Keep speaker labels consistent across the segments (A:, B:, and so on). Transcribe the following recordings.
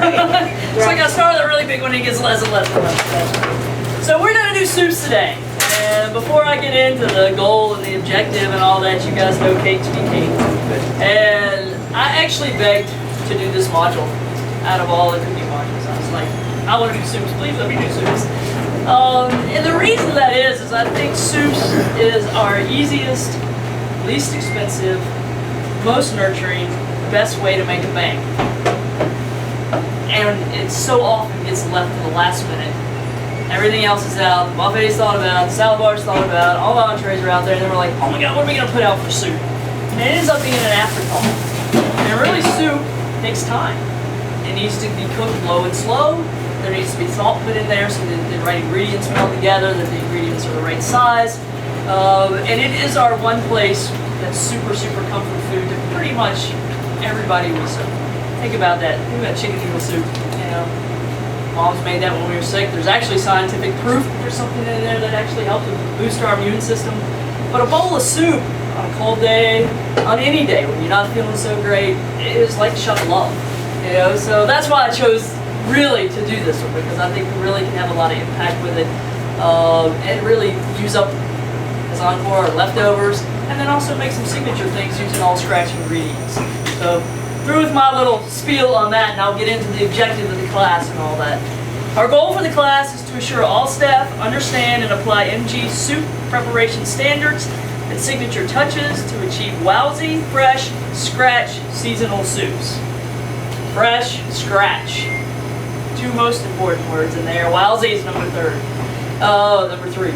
A: So I got started with a really big one, it gets less and less and less. So we're gonna do soups today. And before I get into the goal and the objective and all that, you guys know Cate to be Cate. And I actually begged to do this module out of all the cooking modules. I was like, I want to do soups, please let me do soups. And the reason that is I think soups is our easiest, least expensive, most nurturing, best way to make a bang. And it so often gets left to the last minute. Everything else is out, the buffet's thought about, the salad bar's thought about, all the entrees are out there, and then we're like, oh my god, what are we going to put out for soup? And it ends up being an afterthought. And really, soup takes time. It needs to be cooked low and slow. There needs to be salt put in there so that the right ingredients melt together, that the ingredients are the right size. And it is our one place that's super, super comfort food to pretty much everybody will serve. Think about that. Think about chicken noodle soup. You know, Mom's made that when we were sick. There's actually scientific proof that there's something in there that actually helps us boost our immune system. But a bowl of soup on a cold day, on any day when you're not feeling so great, it is like a shot of love. You know, so that's why I chose really to do this one, because I think we really can have a lot of impact with it, and really use up as encore or leftovers, and then also make some signature things using all scratch ingredients. So through with my little spiel on that, and I'll get into the objective of the class and all that. Our goal for the class is to assure all staff understand and apply MG soup preparation standards and signature touches to achieve wowsy, fresh, scratch seasonal soups. Fresh, scratch. Two most important words in there. Wowsy is number three.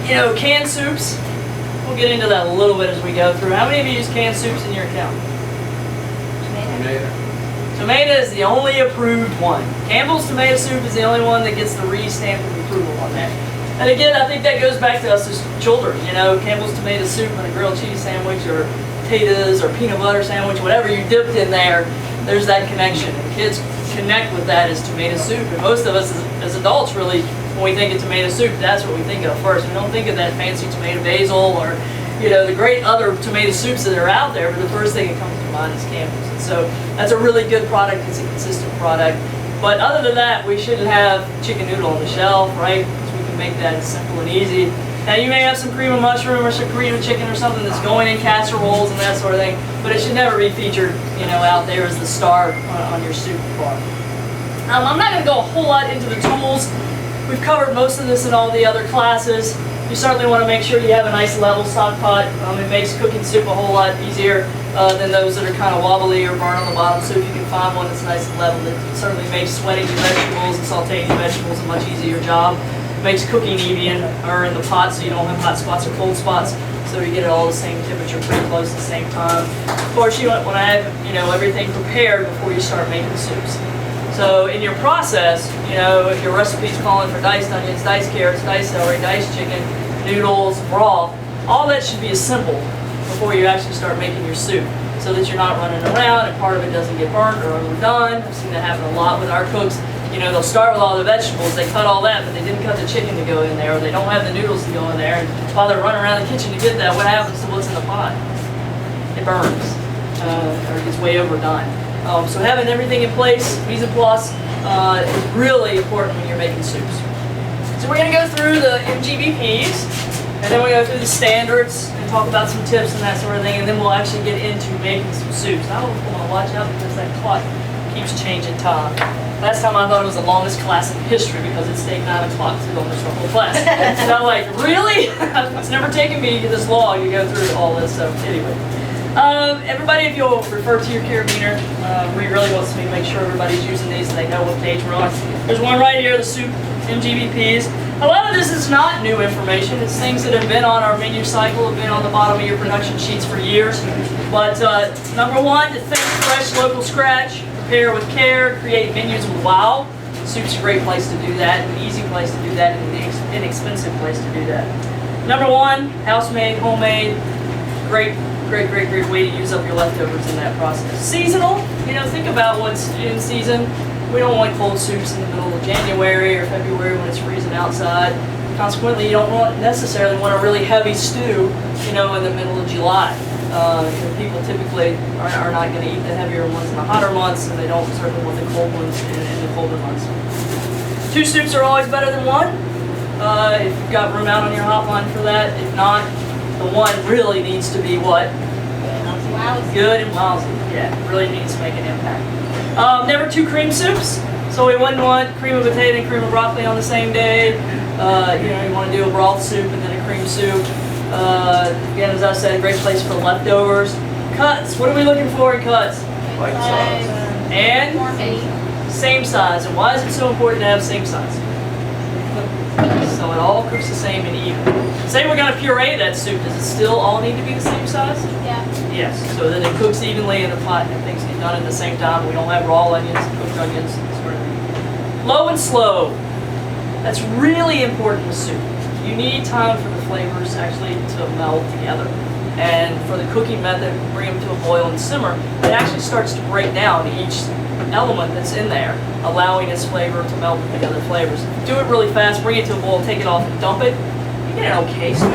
A: You know, canned soups, we'll get into that a little bit as we go through. How many of you use canned soups in your account? Tomato is the only approved one. Campbell's tomato soup is the only one that gets the re-stamp of approval on that. And again, I think that goes back to us as children. You know, Campbell's tomato soup and a grilled cheese sandwich, or potatoes or peanut butter sandwich, whatever you dipped in there, there's that connection. And kids connect with that as tomato soup. And most of us as adults really, when we think of tomato soup, that's what we think of first. We don't think of that fancy tomato basil or, you know, the great other tomato soups that are out there, but the first thing that comes to mind is Campbell's. And so that's a really good product. It's a consistent product. But other than that, we shouldn't have chicken noodle on the shelf, right? Because we can make that as simple and easy. Now you may have some cream of mushroom or some cream of chicken or something that's going in casseroles and that sort of thing, but it should never be featured, you know, out there as the star on your soup bar. I'm not going to go a whole lot into the tools. We've covered most of this in all the other classes. You certainly want to make sure you have a nice level stock pot. It makes cooking soup a whole lot easier than those that are kind of wobbly or burn on the bottom. So if you can find one that's nice and level, it certainly makes sweating your vegetables and sauteing your vegetables a much easier job. Makes cooking even or in the pot, so you don't have hot spots or cold spots, so you get it all the same temperature pretty close at the same time. Of course, you want to have, you know, everything prepared before you start making soups. So in your process, you know, if your recipe's calling for diced onions, diced carrots, diced celery, diced chicken, noodles, broth, all that should be assembled before you actually start making your soup, so that you're not running around and part of it doesn't get burnt or overdone. I've seen that happen a lot with our cooks. You know, they'll start with all the vegetables, they cut all that, but they didn't cut the chicken to go in there, or they don't have the noodles to go in there, and while they're running around the kitchen to get that, what happens to what's in the pot? It burns, or it gets way overdone. So having everything in place, mise en place, is really important when you're making soups. So we're going to go through the MGBPs, and then we'll go through the standards, and talk about some tips and that sort of thing, and then we'll actually get into making some soups. I want to watch out because that clock keeps changing time. Last time I thought it was the longest class in history because it stayed 9 o'clock through almost the whole class. And I'm like, really? It's never taken me this long to go through all this. So anyway, everybody, if you'll refer to your carabiner, we really want to make sure everybody's using these and they know what page we're on. There's one right here, the soup MGBPs. A lot of this is not new information. It's things that have been on our menu cycle, have been on the bottom of your production sheets for years. But number one, to think fresh, local, scratch. Prepare with care, create menus with wow. Soup's a great place to do that, an easy place to do that, and an inexpensive place to do that. Number one, house-made, homemade, great way to use up your leftovers in that process. Seasonal, you know, think about what's in season. We don't want cold soups in the middle of January or February when it's freezing outside. Consequently, you don't necessarily want a really heavy stew, you know, in the middle of July. People typically are not going to eat the heavier ones in the hotter months, and they don't certainly want the cold ones in the colder months. 2 soups are always better than 1. If you've got room out on your hotline for that. If not, the 1 really needs to be what? Good and lousy. Yeah, really needs to make an impact. Never 2 cream soups. So we wouldn't want cream of potato and cream of broccoli on the same day. You want to do a broth soup and then a cream soup. Again, as I said, a great place for leftovers. Cuts. What are we looking for in cuts?
B: Like size.
A: And same size. And why is it so important to have same size? So it all cooks the same and even. Say we're going to puree that soup. Does it still all need to be the same size?
C: Yeah.
A: Yes. So that it cooks evenly in the pot and things get done at the same time. We don't have raw onions, cooked onions, sort of thing. Low and slow. That's really important with soup. You need time for the flavors actually to meld together. And for the cooking method, bring them to a boil and simmer, it actually starts to break down each element that's in there, allowing its flavor to meld with the other flavors. Do it really fast, bring it to a boil, take it off and dump it. You get an okay soup,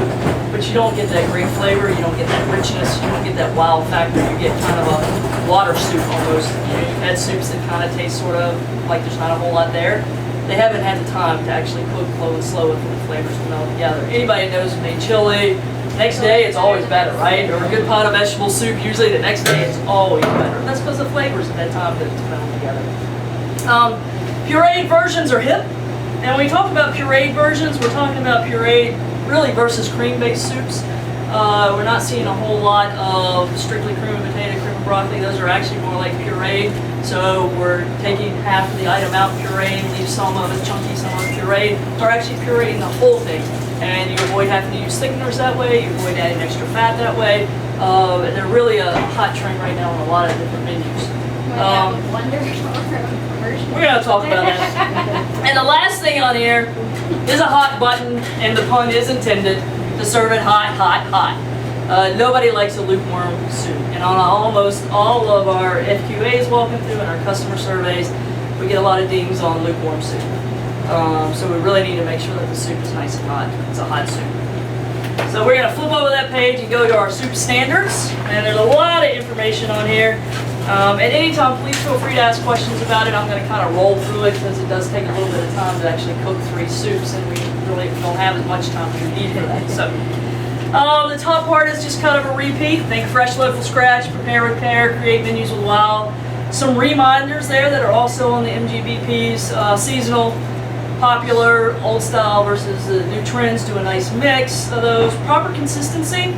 A: but you don't get that great flavor, you don't get that richness, you don't get that wow factor, you get kind of a water soup almost. You've had soups that kind of taste sort of like there's not a whole lot there. They haven't had the time to actually cook low and slow for the flavors to meld together. Anybody knows who made chili, next day it's always better, right? Or a good pot of vegetable soup, usually the next day it's always better. That's because the flavors have had time to meld together. Pureed versions are hip. And when we talk about pureed versions, we're talking about pureed really versus cream-based soups. We're not seeing a whole lot of strictly cream of potato, cream of broccoli. Those are actually more like pureed. So we're taking half of the item out, pureeing, leave some of it chunky, some of it pureed. We're actually pureeing the whole thing. And you avoid having to use thickeners that way, you avoid adding extra fat that way. And they're really a hot trend right now on a lot of different menus. We're going to talk about that. And the last thing on here is a hot button, and the pun is intended to serve it hot, hot, hot. Nobody likes a lukewarm soup. And on almost all of our FQAs walking through and our customer surveys, we get a lot of dings on lukewarm soup. So we really need to make sure that the soup is nice and hot. It's a hot soup. So we're going to flip over that page and go to our soup standards. And there's a lot of information on here. At any time, please feel free to ask questions about it. I'm going to kind of roll through it because it does take a little bit of time to actually cook 3 soups, and we really don't have as much time as we need for that. So the top part is just kind of a repeat. Think fresh, local, scratch, prepare, repair, create menus with wow. Some reminders there that are also on the MGBPs. Seasonal, popular, old style versus the new trends. Do a nice mix of those. Proper consistency.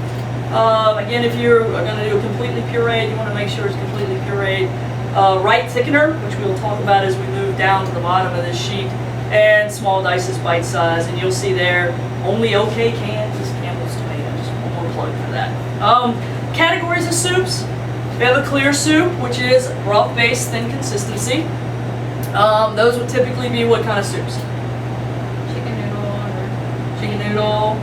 A: Again, if you're going to do a completely pureed, you want to make sure it's completely pureed. Right thickener, which we will talk about as we move down to the bottom of this sheet, and small dices, bite size, and you'll see there only okay cans is Campbell's tomatoes. One more plug for that. Categories of soups. We have a clear soup, which is broth-based, thin consistency. Those would typically be what kind of soups? Chicken noodle.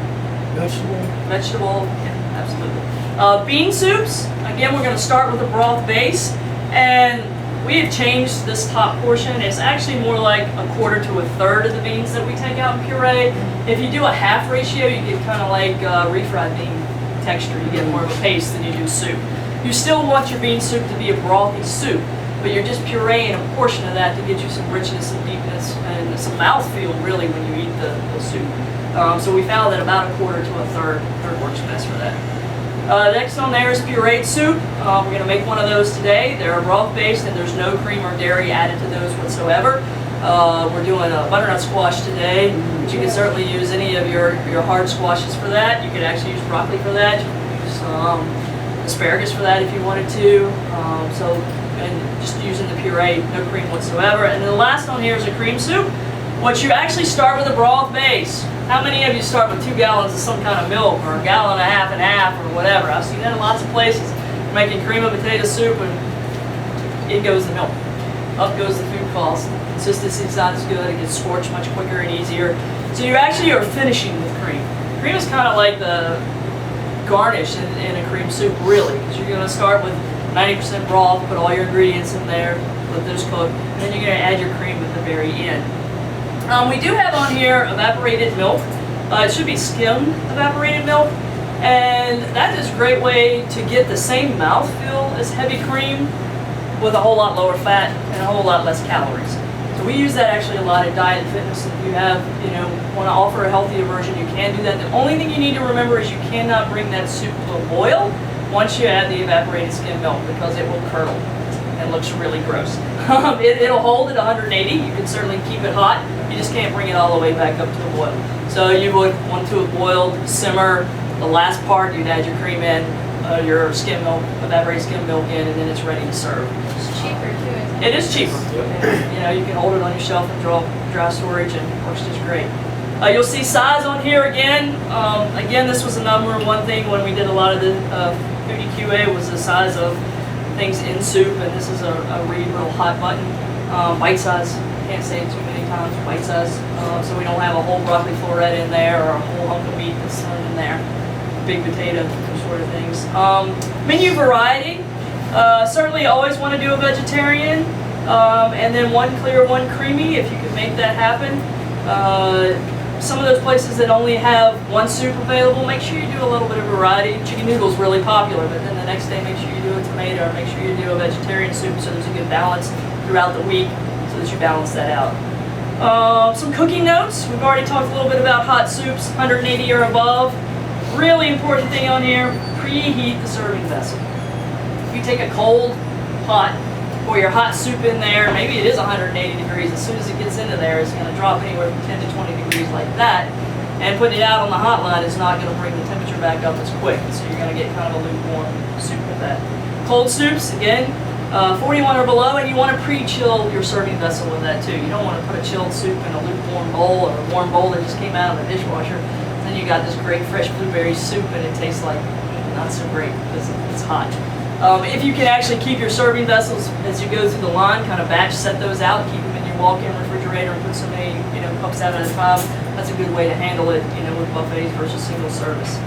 A: Vegetable. Absolutely. Bean soups, again, we're going to start with a broth base, and we have changed this top portion. It's actually more like a quarter to a third of the beans that we take out and puree. If you do a half ratio, you get kind of like refried bean texture. You get more of a paste than you do soup. You still want your bean soup to be a brothy soup, but you're just pureeing a portion of that to get you some richness and deepness and some mouthfeel really when you eat the soup. So we found that about a quarter to a third works best for that. Next on there is pureed soup. We're going to make one of those today. They're broth based and there's no cream or dairy added to those whatsoever. We're doing a butternut squash today, but you can certainly use any of your hard squashes for that. You could actually use broccoli for that. You can use asparagus for that if you wanted to. And just using the puree, no cream whatsoever. And then the last on here is a cream soup, which you actually start with a broth base. How many of you start with 2 gallons of some kind of milk, or a gallon and a half, or whatever? I've seen that in lots of places. You're making cream of potato soup, and in goes the milk. Up goes the food cost. Consistency's not as good. It gets scorched much quicker and easier. So you actually are finishing with cream. Cream is kind of like the garnish in a cream soup, really, because you're going to start with 90% broth, put all your ingredients in there, let those cook, and then you're going to add your cream at the very end. We do have on here evaporated milk. It should be skimmed evaporated milk, And that is a great way to get the same mouthfeel as heavy cream with a whole lot lower fat and a whole lot less calories. So we use that actually a lot at Diet and Fitness. If you have, want to offer a healthier version, you can do that. The only thing you need to remember is you cannot bring that soup to a boil once you add the evaporated skim milk, because it will curdle and looks really gross. It'll hold at 180. You can certainly keep it hot. You just can't bring it all the way back up to a boil. So you would want to boil, simmer. The last part, you'd add your cream in, your skim milk, evaporated skim milk in, and then it's ready to serve.
B: It's cheaper too, isn't it?
A: It is cheaper. And, you can hold it on your shelf and dry storage, and it works just great. You'll see size on here again. Again, this was the number one thing when we did a lot of the foodie QA was the size of things in soup, and this is a real hot button. Bite size. Can't say it too many times. Bite size. So we don't have a whole broccoli floret in there or a whole hunk of meat that's thrown in there. Big potato, those sort of things. Menu variety. Certainly always want to do a vegetarian, and then one clear, one creamy, if you can make that happen. Some of those places that only have one soup available, make sure you do a little bit of variety. Chicken noodle is really popular, but then the next day make sure you do a tomato, or make sure you do a vegetarian soup, so there's a good balance throughout the week, so that you balance that out. Some cooking notes. We've already talked a little bit about hot soups, 180 or above. Really important thing on here, preheat the serving vessel. If you take a cold pot, pour your hot soup in there, maybe it is 180 degrees, as soon as it gets into there, it's going to drop anywhere from 10 to 20 degrees like that, and putting it out on the hot line is not going to bring the temperature back up as quick, so you're going to get kind of a lukewarm soup with that. Cold soups, again, 41 or below, and you want to pre-chill your serving vessel with that too. You don't want to put a chilled soup in a lukewarm bowl or a warm bowl that just came out of the dishwasher. Then you got this great fresh blueberry soup, and it tastes like not so great because it's hot. If you can actually keep your serving vessels as you go through the line, kind of batch set those out, keep them in your walk-in refrigerator, and put so many cups out at a time. That's a good way to handle it, with buffets versus single service.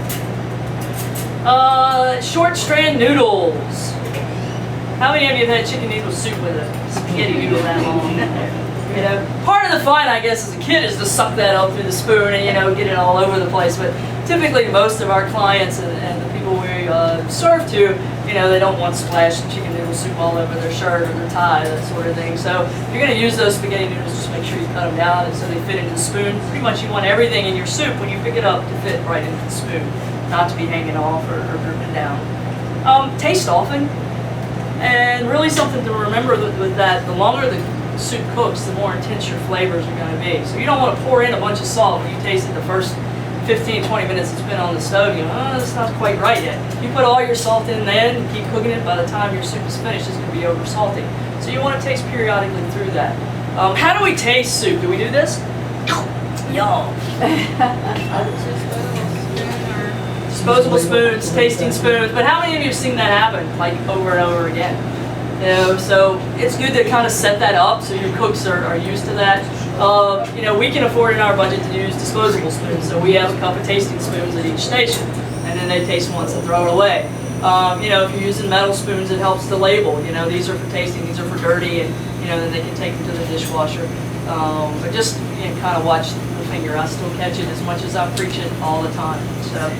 A: Short strand noodles. How many of you have had chicken noodle soup with a spaghetti noodle that long? Part of the fun, I guess, as a kid is to suck that up through the spoon and, get it all over the place. But typically, most of our clients and the people we serve to, they don't want splashed chicken noodle soup all over their shirt or their tie, that sort of thing. So if you're going to use those spaghetti noodles, just make sure you cut them down and so they fit into the spoon. Pretty much you want everything in your soup when you pick it up to fit right into the spoon, not to be hanging off or dripping down. Taste often. And really something to remember with that, the longer the soup cooks, the more intense your flavors are going to be. So you don't want to pour in a bunch of salt when you taste it the first 15, 20 minutes it's been on the stove. It's not quite right yet. You put all your salt in then and keep cooking it. By the time your soup is finished, it's going to be over salty. So you want to taste periodically through that. How do we taste soup? Do we do this? Yum. Disposable spoons, tasting spoons. But how many of you have seen that happen, like over and over again? So it's good to kind of set that up so your cooks are used to that. We can afford in our budget to use disposable spoons, so we have a couple of tasting spoons at each station, and then they taste once and throw it away. If you're using metal spoons, it helps to label. These are for tasting, these are for dirty, and then they can take them to the dishwasher. But just kind of watch the finger. I still catch it as much as I preach it all the time. So.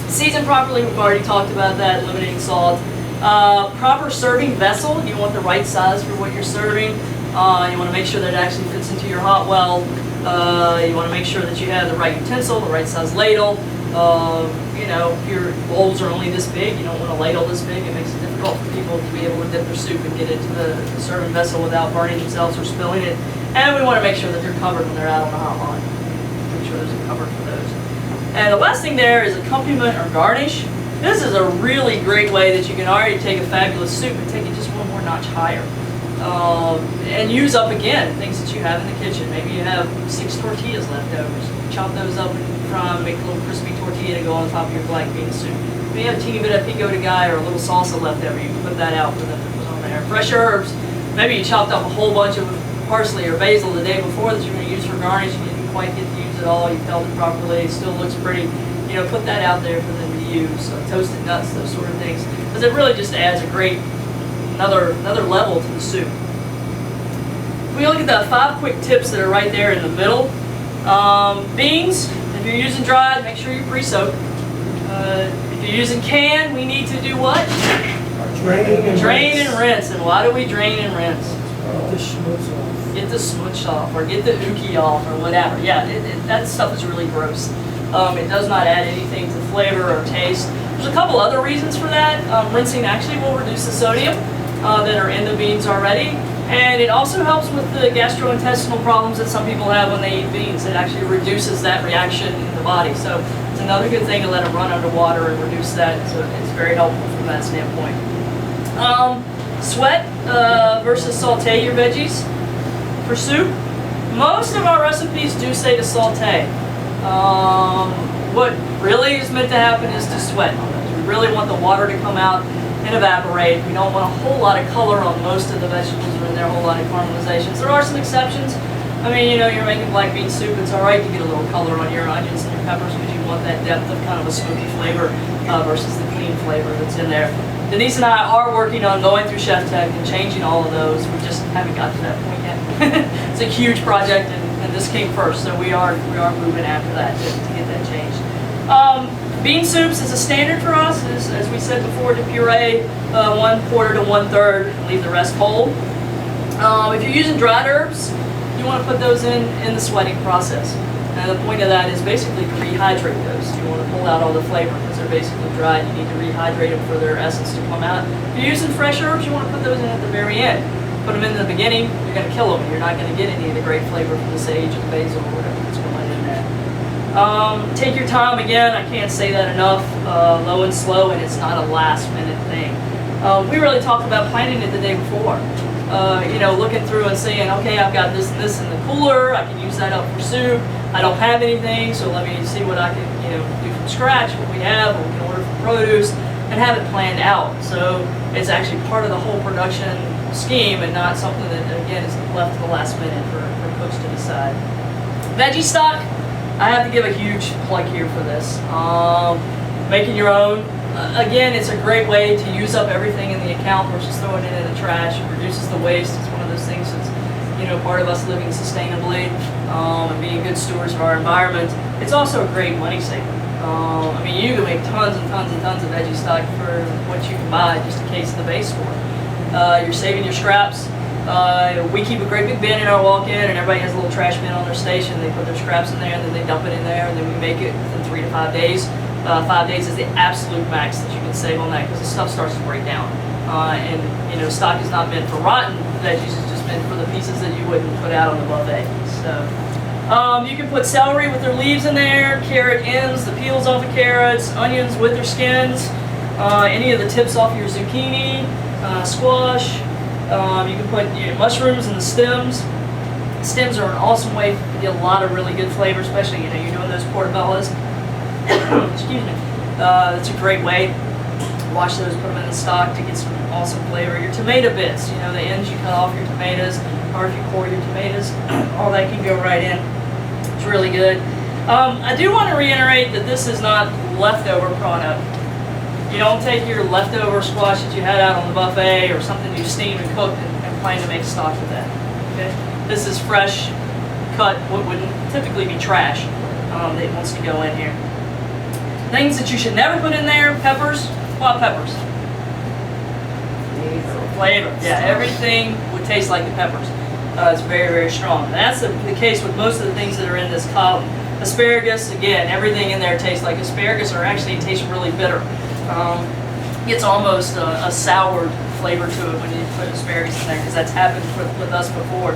A: Season properly, we've already talked about that, limiting salt. Proper serving vessel, you want the right size for what you're serving. You want to make sure that it actually fits into your hot well. You want to make sure that you have the right utensil, the right size ladle. If your bowls are only this big, you don't want a ladle this big. It makes it difficult for people to be able to dip their soup and get it to the serving vessel without burning themselves or spilling it. And we want to make sure that they're covered when they're out on the hot line. Make sure there's a cover for those. And the last thing there is accompaniment or garnish. This is a really great way that you can already take a fabulous soup and take it just one more notch higher. And use up again things that you have in the kitchen. Maybe you have 6 tortillas leftovers. Chop those up and fry them, make a little crispy tortilla to go on top of your black bean soup. Maybe you have a teeny bit of pico de gallo or a little salsa left over. You can put that out for them to put on there. Fresh herbs. Maybe you chopped up a whole bunch of parsley or basil the day before that you're going to use for garnish. You didn't quite get to use it all. You felt it properly. It still looks pretty. Put that out there for them to use. So toasted nuts, those sort of things, because it really just adds a great another level to the soup. We look at the 5 quick tips that are right there in the middle. Beans and If you're using dried, make sure you pre-soak. If you're using canned, we need to do what? Drain and rinse. And why do we drain and rinse?
B: Get the schmutz off.
A: Get the smooch off, or get the ookie off, or whatever. Yeah, that stuff is really gross. It does not add anything to flavor or taste. There's a couple other reasons for that. Rinsing actually will reduce the sodium that are in the beans already. And it also helps with the gastrointestinal problems that some people have when they eat beans. It actually reduces that reaction in the body. So it's another good thing to let them run underwater and reduce that. So it's very helpful from that standpoint. Sweat versus saute your veggies for soup. Most of our recipes do say to saute. What really is meant to happen is to sweat on those. We really want the water to come out and evaporate. We don't want a whole lot of color on most of the vegetables or in there, a whole lot of caramelizations. There are some exceptions. I mean, you know, you're making black bean soup, it's all right to get a little color on your onions and your peppers because you want that depth of kind of a smoky flavor versus the clean flavor that's in there. Denise and I are working on going through Chef Tech and changing all of those. We just haven't got to that point yet. It's a huge project, and this came first, so we are moving after that to get that changed. Bean soups is a standard for us, as we said before, to puree 1/4 to 1/3 and leave the rest whole. If you're using dried herbs, you want to put those in the sweating process. And the point of that is basically to rehydrate those. You want to pull out all the flavor because they're basically dried. You need to rehydrate them for their essence to come out. If you're using fresh herbs, you want to put those in at the very end. Put them in the beginning, you're going to kill them. You're not going to get any of the great flavor from the sage or the basil or whatever that's going in there. Take your time, again, I can't say that enough, low and slow, and it's not a last minute thing. We really talk about planning it the day before. You know, looking through and saying, okay, I've got this and this in the cooler, I can use that up for soup. I don't have anything, so let me see what I can, you know, do from scratch, what we have, what we can order from produce, and have it planned out. So it's actually part of the whole production scheme and not something that, again, is left to the last minute for cooks to decide. Veggie stock, I have to give a huge plug here for this. Making your own. Again, it's a great way to use up everything in the account versus throwing it in the trash. It reduces the waste. It's one of those things that's, you know, part of us living sustainably and being good stewards of our environment. It's also a great money saver. I mean, you can make tons and tons and tons of veggie stock for what you can buy just a case of the base store. You're saving your scraps. We keep a great big bin in our walk-in, and everybody has a little trash bin on their station. They put their scraps in there, and then they dump it in there, and then we make it within 3 to 5 days. 5 days is the absolute max that you can save on that because the stuff starts to break down. And you know, stock is not meant for rotten veggies; it's just meant for the pieces that you wouldn't put out on the buffet. So you can put celery with their leaves in there, carrot ends, the peels off of carrots, onions with their skins, any of the tips off your zucchini, squash. You can put mushrooms in the stems. Stems are an awesome way to get a lot of really good flavor, especially, you know, you're doing those portobellos. Excuse me. That's a great way. Wash those, put them in the stock to get some awesome flavor. Your tomato bits, you know, the ends you cut off your tomatoes, or if you core your tomatoes, all that can go right in. It's really good. I do want to reiterate that this is not leftover product. You don't take your leftover squash that you had out on the buffet or something you steamed and cooked and plan to make stock with that. Okay? This is fresh, cut, what would typically be trash that wants to go in here. Things that you should never put in there, peppers. What peppers? Flavor. Yeah, everything would taste like the peppers. It's very, very strong. And that's the case with most of the things that are in this column. Asparagus, again, everything in there tastes like asparagus, or actually it tastes really bitter. It's almost a soured flavor to it when you put asparagus in there, because that's happened with us before.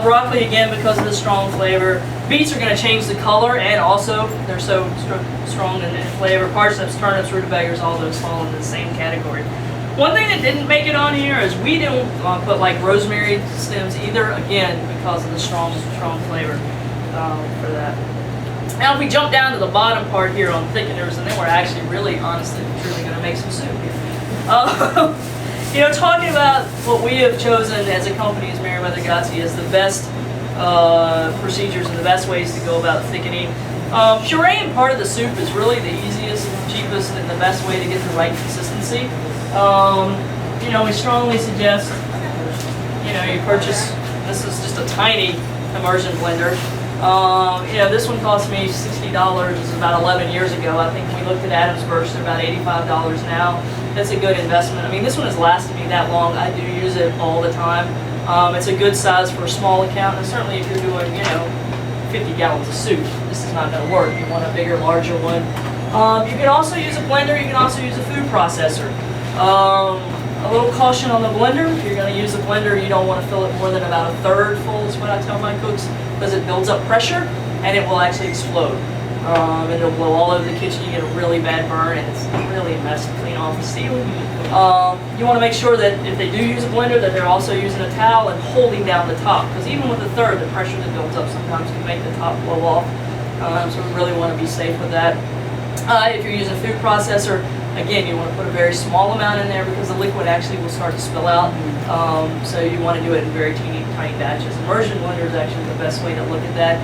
A: Broccoli, again, because of the strong flavor. Beets are going to change the color, and also they're so strong in flavor. Parsnips, turnips, rutabagas, all those fall into the same category. One thing that didn't make it on here is we didn't put like rosemary stems either, again, because of the strong flavor for that. Now if we jump down to the bottom part here on thickeners, and then we're actually really, honestly, truly going to make some soup here. You know, talking about what we have chosen as a company, as Meriwether Gazzi, as the best procedures and the best ways to go about thickening. Pureeing part of the soup is really the easiest, cheapest, and the best way to get the right consistency. You know, we strongly suggest, you know, you purchase, this is just a tiny immersion blender. This one cost me $60. This is about 11 years ago. I think we looked at Adamsburg, they're about $85 now. That's a good investment. I mean, this one has lasted me that long. I do use it all the time. It's a good size for a small account, and certainly if you're doing, 50 gallons of soup, this is not going to work. You want a bigger, larger one. You can also use a blender. You can also use a food processor. A little caution on the blender. If you're going to use a blender, you don't want to fill it more than about a third full, is what I tell my cooks, because it builds up pressure and it will actually explode. And it'll blow all over the kitchen. You get a really bad burn, and it's really a mess to clean off the ceiling. You want to make sure that if they do use a blender, that they're also using a towel and holding down the top, because even with a third, the pressure that builds up sometimes can make the top blow off. So we really want to be safe with that. If you're using a food processor, again, you want to put a very small amount in there because the liquid actually will start to spill out. So you want to do it in very teeny tiny batches. Immersion blender is actually the best way to look at that.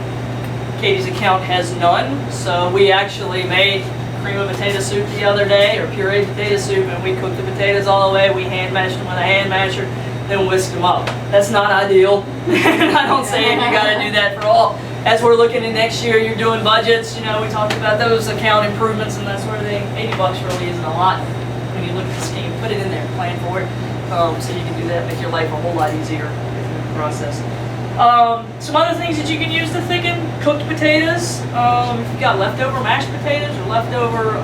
A: Katie's account has none, so we actually made cream of potato soup the other day, or pureed potato soup, and we cooked the potatoes all the way. We hand mashed them with a hand masher, then whisked them up. That's not ideal. I don't say you got to do that for all. As we're looking at next year, you're doing budgets. We talked about those account improvements and that sort of thing. $80 really isn't a lot when you look at the scheme. Put it in there, plan for it, so you can do that, make your life a whole lot easier in the process. Some other things that you can use to thicken: cooked potatoes. If you've got leftover mashed potatoes or leftover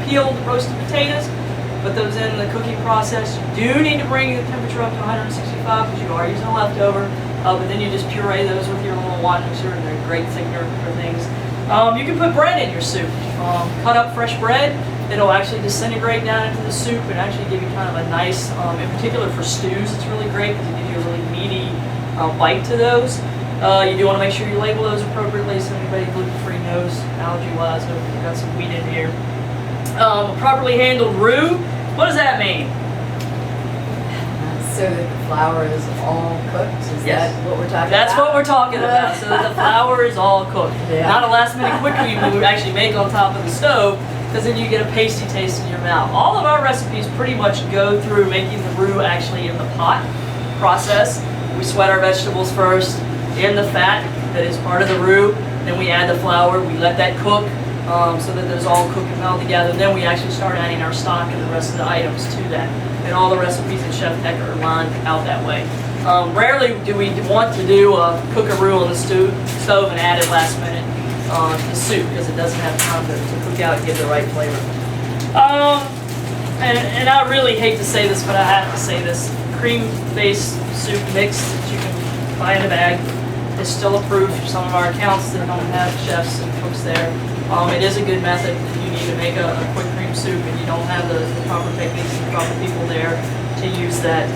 A: peeled roasted potatoes, put those in the cooking process. You do need to bring the temperature up to 165 because you are using a leftover. But then you just puree those with your little wine mixer, and they're a great thickener for things. You can put bread in your soup. Cut up fresh bread. It'll actually disintegrate down into the soup and actually give you kind of a nice, in particular for stews, it's really great because it gives you a really meaty bite to those. You do want to make sure you label those appropriately so anybody gluten-free knows, allergy-wise, we've got some wheat in here. Properly handled roux. What does that mean?
C: So that the flour is all cooked? Is
A: Yes.
C: that what we're talking about?
A: That's what we're talking about, so that the flour is all cooked.
C: Yeah.
A: Not a last minute quickie we actually make on top of the stove, because then you get a pasty taste in your mouth. All of our recipes pretty much go through making the roux actually in the pot process. We sweat our vegetables first in the fat that is part of the roux, then we add the flour, we let that cook so that those all cook and meld together, and then we actually start adding our stock and the rest of the items to that. And all the recipes in Chef Tech are lined out that way. Rarely do we want to do cook a roux on the stove and add it last minute to the soup because it doesn't have time to cook out and get the right flavor. And I really hate to say this, but I have to say this. Cream-based soup mix that you can buy in a bag is still approved for some of our accounts that don't have chefs and cooks there. It is a good method if you need to make a quick cream soup and you don't have the proper techniques and the proper people there to use that.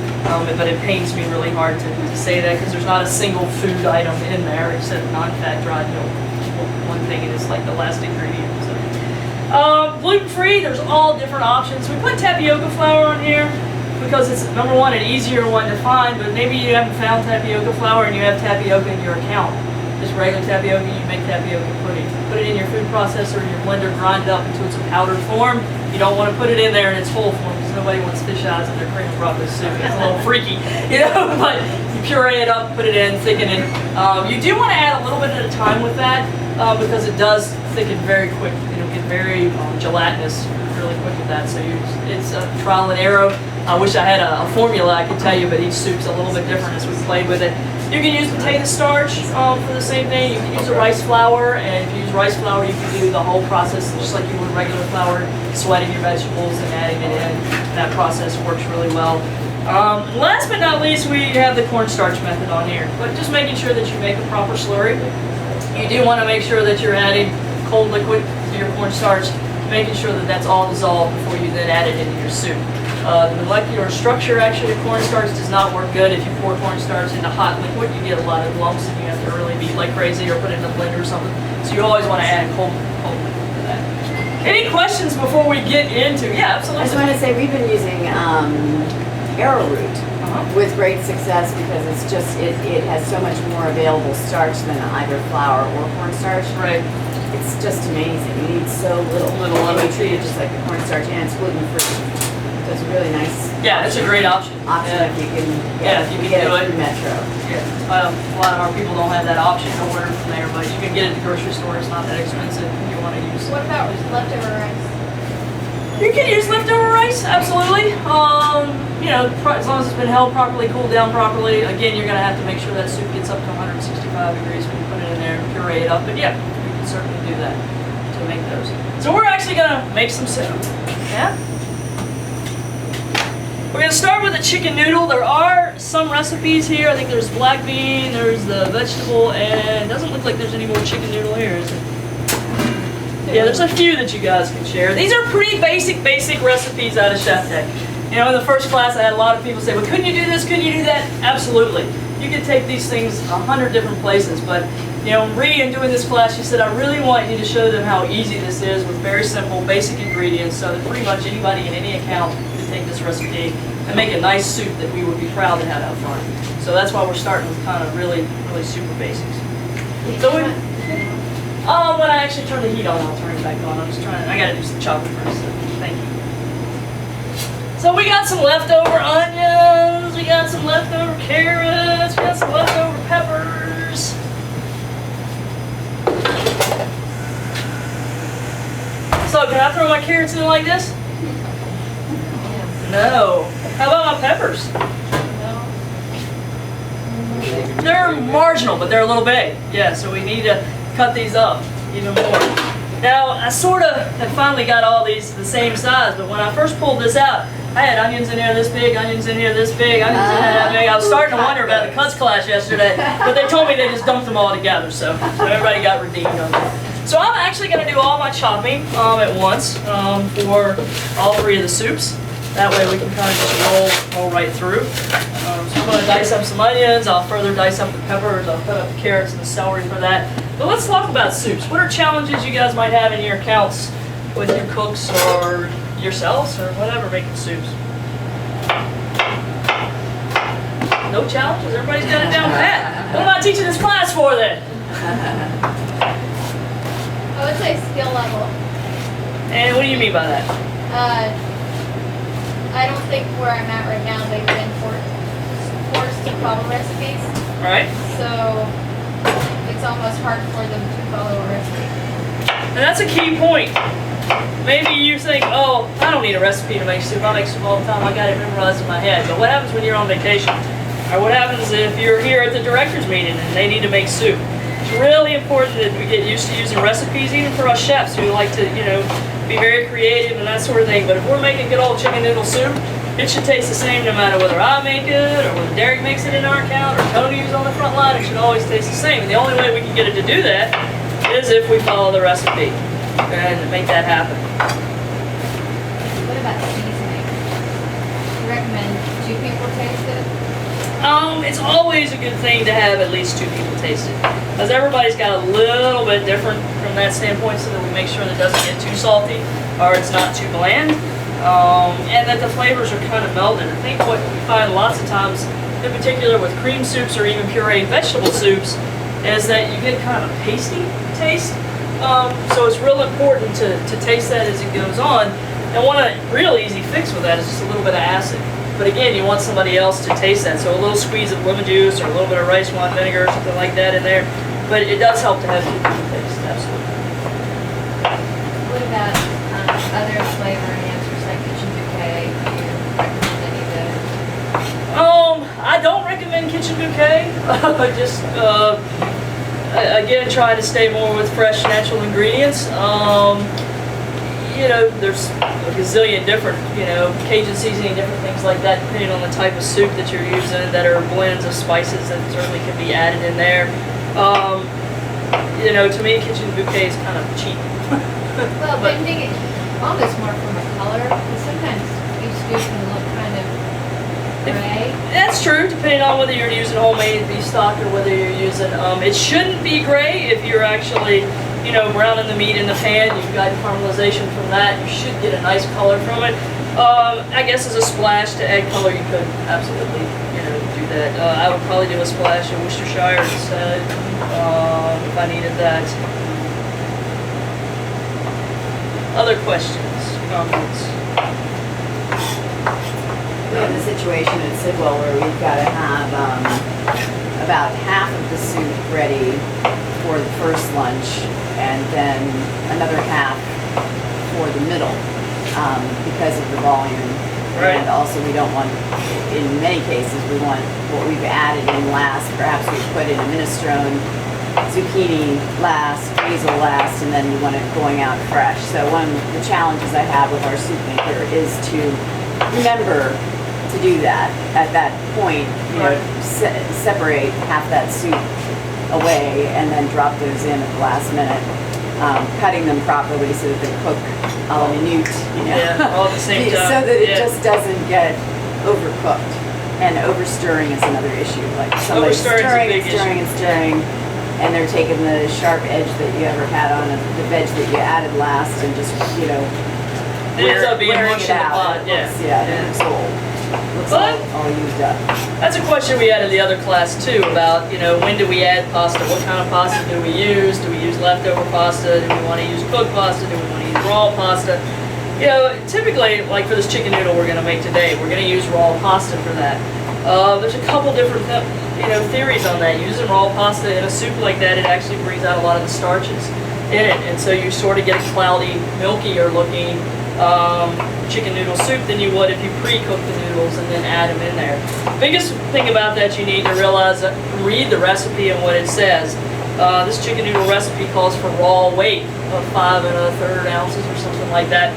A: But it pains me really hard to say that because there's not a single food item in there except non-fat dried milk. One thing, it is like the last ingredient. So. Gluten-free, there's all different options. We put tapioca flour on here because it's, number one, an easier one to find, but maybe you haven't found tapioca flour and you have tapioca in your account. Just regular tapioca, you make tapioca pudding. Put it in your food processor or your blender, grind it up until it's a powdered form. You don't want to put it in there in its whole form because nobody wants fish eyes in their cream of broccoli soup. It's a little freaky, but you puree it up, put it in, thicken it. You do want to add a little bit at a time with that because it does thicken very quick. It'll get very gelatinous really quick with that. So it's a trial and error. I wish I had a formula I could tell you, but each soup's a little bit different as we played with it. You can use potato starch for the same thing. You can use a rice flour, and if you use rice flour, you can do the whole process just like you would regular flour, sweating your vegetables and adding it in. That process works really well. Last but not least, we have the cornstarch method on here, but just making sure that you make a proper slurry. You do want to make sure that you're adding cold liquid to your cornstarch, making sure that that's all dissolved before you then add it into your soup. The molecular structure actually of cornstarch does not work good. If you pour cornstarch into hot liquid, you get a lot of lumps and you have to really beat like crazy or put it in a blender or something. So you always want to add cold liquid to that. Any questions before we get into? Yeah, absolutely.
C: I just want to say we've been using arrowroot with great success because it's just it has so much more available starch than either flour or cornstarch.
A: Right.
C: It's just amazing. You need so little
A: of it.
C: treat it just like the cornstarch, and it's gluten free. So it's a really nice.
A: Yeah, it's a great option.
C: Option
A: Yeah.
C: if you can.
A: Yeah, if you can
C: get
A: do
C: it
A: it.
C: through Metro.
A: Yeah, a lot of our people don't have that option to order from there, but you can get it at the grocery store. It's not that expensive if you want to use it.
D: What about leftover rice?
A: You can use leftover rice, absolutely. You know, as long as it's been held properly, cooled down properly. Again, you're gonna have to make sure that soup gets up to 165 degrees when you put it in there and puree it up. But yeah, you can certainly do that to make those. So we're actually gonna make some soup. Yeah. We're gonna start with the chicken noodle. There are some recipes here. I think there's black bean, there's the vegetable, and it doesn't look like there's any more chicken noodle here, is it? Yeah, there's a few that you guys can share. These are pretty basic recipes out of Chef Day. You know, in the first class I had a lot of people say, well, couldn't you do this, couldn't you do that? Absolutely. You can take these things 100 different places, but you know, Ree, in doing this class, she said, I really want you to show them how easy this is with very simple, basic ingredients so that pretty much anybody in any account can take this recipe and make a nice soup that we would be proud to have out front. So that's why we're starting with kind of really super basics. So when I actually turn the heat on, I'll turn it back on. I gotta do some chopping first, so thank you. So we got some leftover onions, we got some leftover carrots, we got some leftover peppers. So can I throw my carrots in like this? No. How about my peppers? They're marginal, but they're a little big. Yeah, so we need to cut these up even more. Now, I sort of have finally got all these the same size, but when I first pulled this out, I had onions in here this big, onions in here this big, onions in here that big. I was starting to wonder about the cuts class yesterday, but they told me they just dumped them all together, so everybody got redeemed on that. So I'm actually going to do all my chopping at once for all three of the soups. That way we can kind of just roll right through. So I'm going to dice up some onions, I'll further dice up the peppers, I'll put up the carrots and the celery for that. But let's talk about soups. What are challenges you guys might have in your accounts with your cooks or yourselves or whatever making soups? No challenges? Everybody's got it down pat. What am I teaching this class for then?
D: I would say skill level.
A: And what do you mean by that?
D: I don't think where I'm at right now they've been forced to follow recipes.
A: Right.
D: So it's almost hard for them to follow a recipe.
A: And that's a key point. Maybe you think, oh, I don't need a recipe to make soup. I make soup all the time. I got it memorized in my head. But what happens when you're on vacation? Or what happens if you're here at the director's meeting and they need to make soup? It's really important that we get used to using recipes, even for us chefs who like to, you know, be very creative and that sort of thing. But if we're making good old chicken noodle soup, it should taste the same no matter whether I make it or whether Derek makes it in our account or Tony's on the front line. It should always taste the same. And the only way we can get it to do that is if we follow the recipe and make that happen.
D: What about seasoning? You recommend 2 people taste it?
A: It's always a good thing to have at least 2 people taste it, because everybody's got a little bit different from that standpoint, so that we make sure that it doesn't get too salty or it's not too bland, and that the flavors are kind of melded. I think what we find lots of times, in particular with cream soups or even pureed vegetable soups, is that you get kind of a pasty taste. So it's real important to taste that as it goes on. And one real easy fix with that is just a little bit of acid. But again, you want somebody else to taste that. So a little squeeze of lemon juice or a little bit of rice wine vinegar or something like that in there. But it does help to have 2 people taste, absolutely.
D: What about other flavor enhancers like kitchen bouquet? Do you recommend any of those?
A: I don't recommend kitchen bouquet. Just again, try to stay more with fresh, natural ingredients. You know, there's a gazillion different, you know, Cajun seasoning, different things like that, depending on the type of soup that you're using, that are blends of spices that certainly can be added in there. You know, to me, kitchen bouquet is kind of cheap.
D: Well, but I think it's almost more from a color, because sometimes beef stew can look kind of gray.
A: That's true, depending on whether you're using homemade beef stock or whether you're using, it shouldn't be gray if you're actually, you know, browning the meat in the pan. You've got caramelization from that. You should get a nice color from it. I guess as a splash to add color, you could absolutely, you know, do that. I would probably do a splash of Worcestershire instead, if I needed that. Other questions, comments?
C: We have the situation at Sidwell where we've got to have about half of the soup ready for the first lunch and then another half for the middle because of the volume.
A: Right.
C: And also we don't want, in many cases, we want what we've added in last. Perhaps we put in a minestrone, zucchini last, basil last, and then we want it going out fresh. So one of the challenges I have with our soup maker is to remember to do that at that point, you know, separate half that soup away and then drop those in at the last minute, cutting them properly so that they cook a la minute, you know,
A: Yeah, all at the same time.
C: so that it
A: Yeah.
C: just doesn't get overcooked. And overstirring is another issue. Like somebody's
A: Overstirring's a
C: stirring
A: big
C: and stirring and stirring, and they're taking the sharp edge that you ever had on the veg that you added last and just, you know,
A: It ends up being
C: wearing
A: mush
C: it
A: in the
C: out.
A: pot,
C: It
A: yeah.
C: looks- Yeah, it looks old. Looks
A: But-
C: all used up.
A: That's a question we had in the other class too about, you know, when do we add pasta? What kind of pasta do we use? Do we use leftover pasta? Do we want to use cooked pasta? Do we want to use raw pasta? You know, typically, like for this chicken noodle we're going to make today, we're going to use raw pasta for that. There's a couple different, you know, theories on that. Using raw pasta in a soup like that, it actually brings out a lot of the starches in it, and so you sort of get a cloudy, milkier looking chicken noodle soup than you would if you pre-cook the noodles and then add them in there. Biggest thing about that you need to realize, read the recipe and what it says. This chicken noodle recipe calls for raw weight of 5 1/3 ounces or something like that.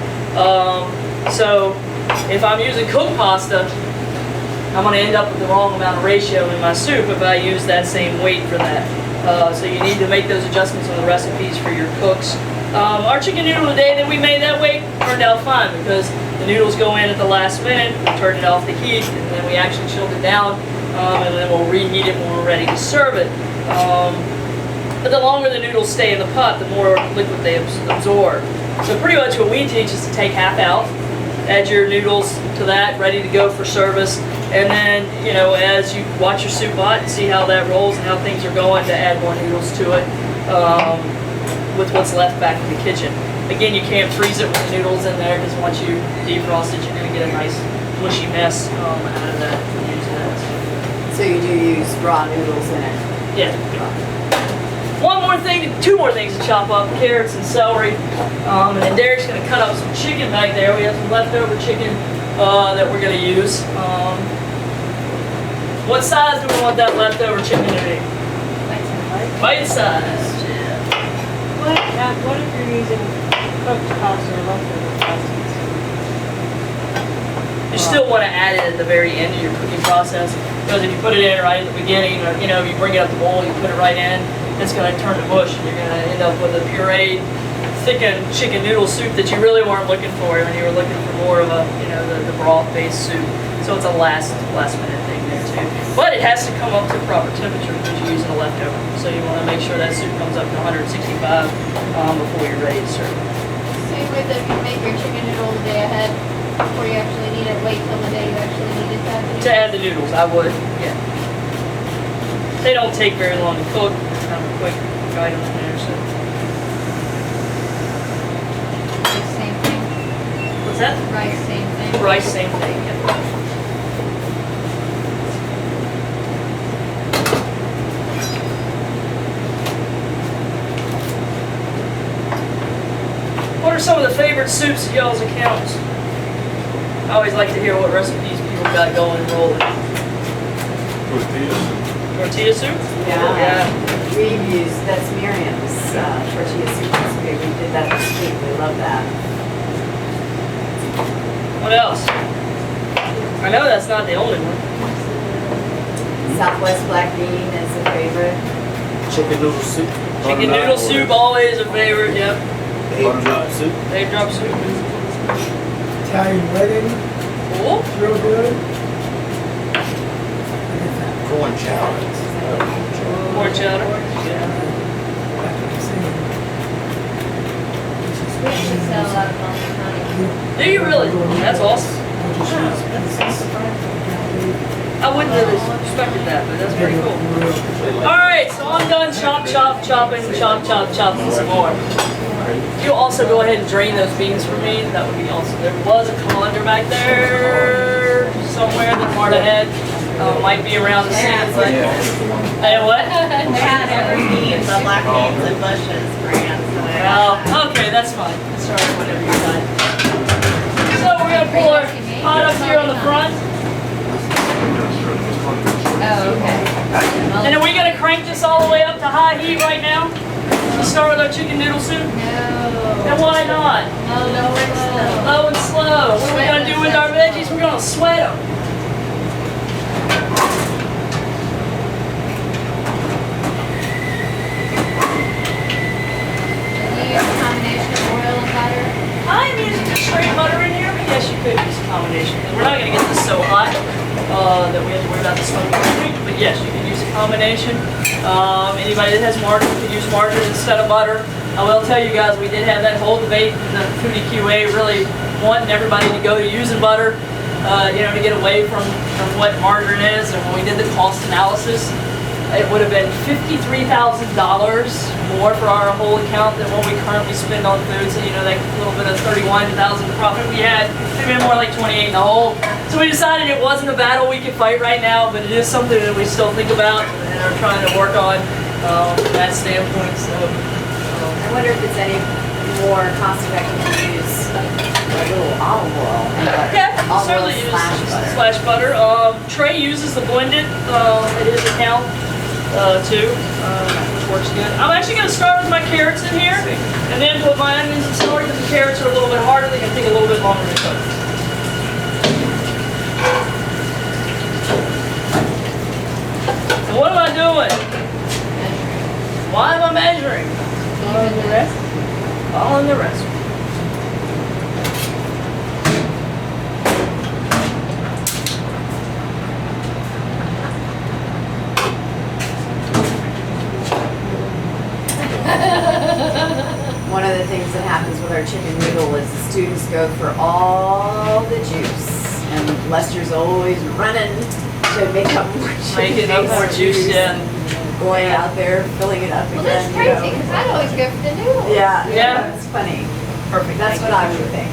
A: So if I'm using cooked pasta, I'm going to end up with the wrong amount of ratio in my soup if I use that same weight for that. So you need to make those adjustments on the recipes for your cooks. Our chicken noodle today that we made that way turned out fine because the noodles go in at the last minute, we turned it off the heat, and then we actually chilled it down, and then we'll reheat it when we're ready to serve it. But the longer the noodles stay in the pot, the more liquid they absorb. So pretty much what we teach is to take half out, add your noodles to that, ready to go for service, and then, you know, as you watch your soup pot and see how that rolls and how things are going, to add more noodles to it with what's left back in the kitchen. Again, you can't freeze it with the noodles in there because once you defrost it, you're going to get a nice mushy mess out of that. Use that.
C: So you do use raw noodles in it.
A: Yeah. One more thing, two more things to chop up: carrots and celery. And then Derek's going to cut up some chicken back there. We have some leftover chicken that we're going to use. What size do we want that leftover chicken to be? Bite size. Yeah.
B: What if you're using cooked pasta or leftover pasta?
A: You still want to add it at the very end of your cooking process, because if you put it in right at the beginning, or you know, you bring it up the bowl, you put it right in, it's going to turn to mush, and you're going to end up with a pureed, thickened chicken noodle soup that you really weren't looking for when you were looking for more of a, you know, the broth-based soup. So it's a last minute thing there too. But it has to come up to proper temperature because you're using a leftover. So you want to make sure that soup comes up to 165 before you're ready to serve it.
D: Same with if you make your chicken noodle the day ahead before you actually need it, wait till the day you actually need it
A: To add the noodles, I would, yeah. They don't take very long to cook. They're kind of a quick item in there, so.
D: Same thing.
A: What's that?
D: Rice, same thing.
A: Rice, same thing, yeah. What are some of the favorite soups at y'all's accounts? I always like to hear what recipes people got going and rolling. Tortilla soup?
C: Yeah. We've used, that's Miriam's tortilla soup recipe. We did that this week. We love that.
A: What else? I know that's not the only one.
C: Southwest black bean is a favorite.
E: Chicken noodle soup.
A: Chicken noodle soup, always a favorite, yep.
E: Egg drop soup.
A: Egg drop soup.
B: Italian wedding,
A: Cool.
B: real good.
E: Corn chowder.
A: Corn chowder. Yeah.
D: We actually sell a lot of Malta County.
A: Do you really? That's awesome. I wouldn't have expected that, but that's pretty cool. Alright, so I'm done chopping some more. You also go ahead and drain those beans for me. That would be awesome. There was a colander back there. somewhere that Marta had. Might be around the same, but. Hey, what?
F: They had evergreen, the black beans and bushes brand. So they got that.
A: Oh, okay, that's fine. Sorry, whatever you got. So we're gonna pull our pot up here on the front,
D: Oh, okay.
A: and then we gotta crank this all the way up to high heat right now. Let's start with our chicken noodle soup.
D: No.
A: And why not?
D: Low and slow.
A: Low and slow. What are we gonna do with our veggies? We're gonna sweat them.
D: Do you use a combination of oil and butter?
A: I'm using just straight butter in here, but yes, you could use a combination. We're not gonna get this so hot that we have to worry about the smoke. But yes, you can use a combination. Anybody that has margarine can use margarine instead of butter. I will tell you guys, we did have that whole debate in the foodie QA, really wanting everybody to go to using butter, to get away from what margarine is. And when we did the cost analysis, it would have been $53,000 more for our whole account than what we currently spend on food. So, that little bit of $31,000 profit we had, it would have been more like 28 in the hole. So we decided it wasn't a battle we could fight right now, but it is something that we still think about and are trying to work on from that standpoint. So,
C: I wonder if it's any more cost effective to use a little olive oil and butter.
A: yeah,
C: Olive oil
A: certainly use
C: slash butter.
A: Trey uses the blended at his account too, which works good. I'm actually going to start with my carrots in here and then put my onions and celery because the carrots are a little bit harder. They can take a little bit longer to cook. So what am I doing? Why am I measuring?
D: Even the rest?
A: Following the recipe.
C: One of the things that happens with our chicken noodle is the students go for all the juice, and Lester's always running to make up more chicken,
A: Make it up more juice, yeah.
C: going out there filling it up
D: Well,
C: again.
D: that's crazy, because I'd always go for the noodles.
C: Yeah,
A: Yeah.
C: it's funny.
A: Perfect.
C: That's what I would think.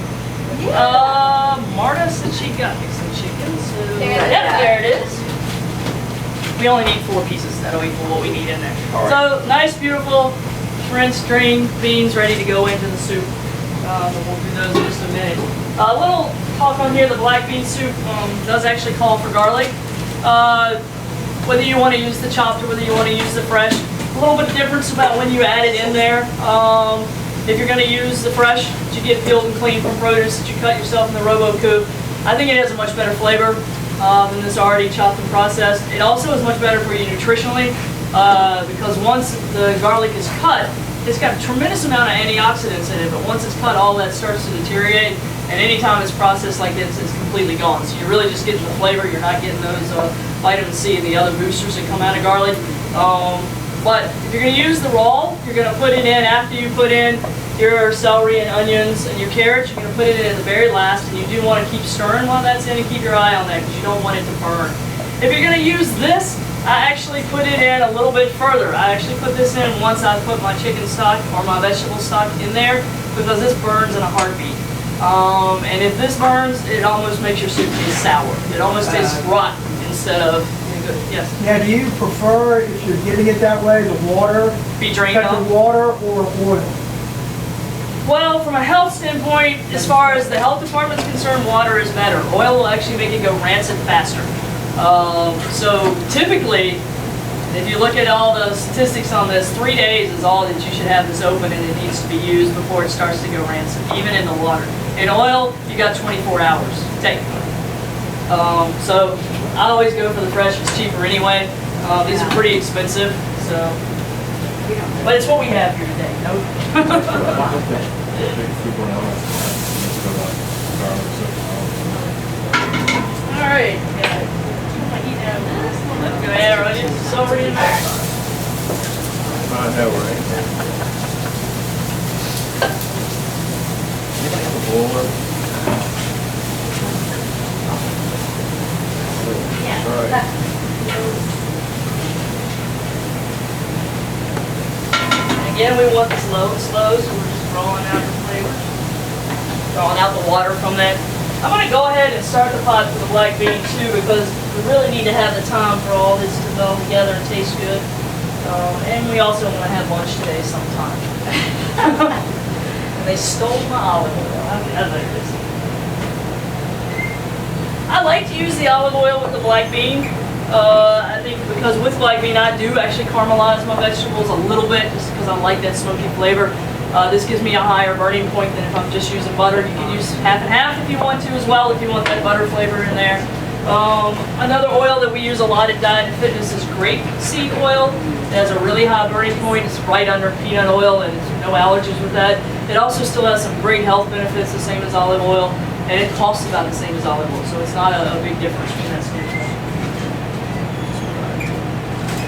D: Yeah.
A: Marta said she got me some chicken, so
D: There it
A: yeah,
C: is.
A: there it is. We only need 4 pieces. That'll equal what we need in there.
E: All right.
A: So nice, beautiful, rinsed, drained beans ready to go into the soup. We'll do those in just a minute. A little talk on here. The black bean soup does actually call for garlic. Whether you want to use the chopped or whether you want to use the fresh, a little bit of difference about when you add it in there. If you're going to use the fresh that you get peeled and clean from produce that you cut yourself in the Robo-Coop, I think it has a much better flavor than this already chopped and processed. It also is much better for you nutritionally because once the garlic is cut, it's got a tremendous amount of antioxidants in it, but once it's cut, all that starts to deteriorate, and anytime it's processed like this, it's completely gone. So you're really just getting the flavor, you're not getting those vitamin C and the other boosters that come out of garlic. But if you're going to use the raw, you're going to put it in after you put in your celery and onions and your carrots. You're going to put it in at the very last, and you do want to keep stirring while that's in and keep your eye on that because you don't want it to burn. If you're going to use this, I actually put it in a little bit further. I actually put this in once I put my chicken stock or my vegetable stock in there because this burns in a heartbeat. And if this burns, it almost makes your soup taste sour. It almost tastes rotten instead of good. Yes.
G: Now, do you prefer, if you're getting it that way, the water,
A: Be drained
G: cut
A: off.
G: the water or oil?
A: Well, from a health standpoint, as far as the health department is concerned, water is better. Oil will actually make it go rancid faster. So typically, if you look at all the statistics on this, 3 days is all that you should have this open and it needs to be used before it starts to go rancid, even in the water. In oil, you got 24 hours, technically. So I always go for the fresh, it's cheaper anyway. These are pretty expensive, so. But it's what we have here today, no? All right. Go ahead, onions, celery in there.
E: I know, right?
A: Again, we want this low and slow, so we're just drawing out the flavor. Drawing out the water from that I'm gonna go ahead and start the pot for the black bean too, because we really need to have the time for all this to meld together and taste good. And we also want to have lunch today sometime. And they stole my olive oil. I like this. I like to use the olive oil with the black bean. I think because with black bean I do actually caramelize my vegetables a little bit, just because I like that smoky flavor. This gives me a higher burning point than if I'm just using butter. You can use half and half if you want to as well, if you want that butter flavor in there. Another oil that we use a lot at Diet and Fitness is grapeseed oil. It has a really high burning point. It's right under peanut oil and no allergies with that. It also still has some great health benefits, the same as olive oil, and it costs about the same as olive oil, so it's not a big difference between that standpoint.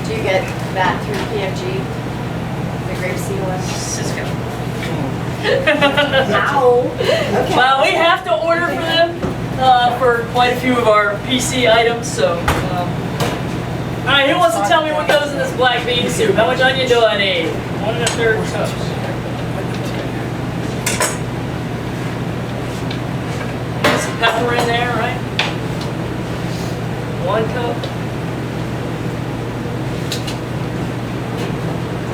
C: Do you get that through PFG? The grapeseed oil?
A: Cisco.
C: Ow. Okay.
A: Well, we have to order for them for quite a few of our PC items, so. All right, who wants to tell me what goes in this black bean soup? How much onion do I need? 1 1/3 cups. Get some pepper in there, right? 1 cup.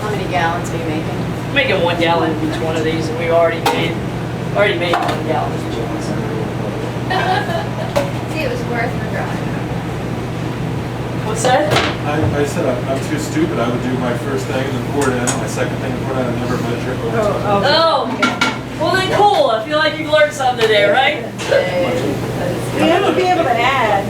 C: How many gallons are you making?
A: I'm making 1 gallon of each one of these, and we already made 1 gallon of each one. So.
D: See, it was worth the drive.
A: What's that?
E: I said I'm too stupid. I would do my first thing and then pour it in. My second thing and pour it in. I never measure it.
A: Oh, well then cool. I feel like you've learned something today, right?
B: You have to be able to add.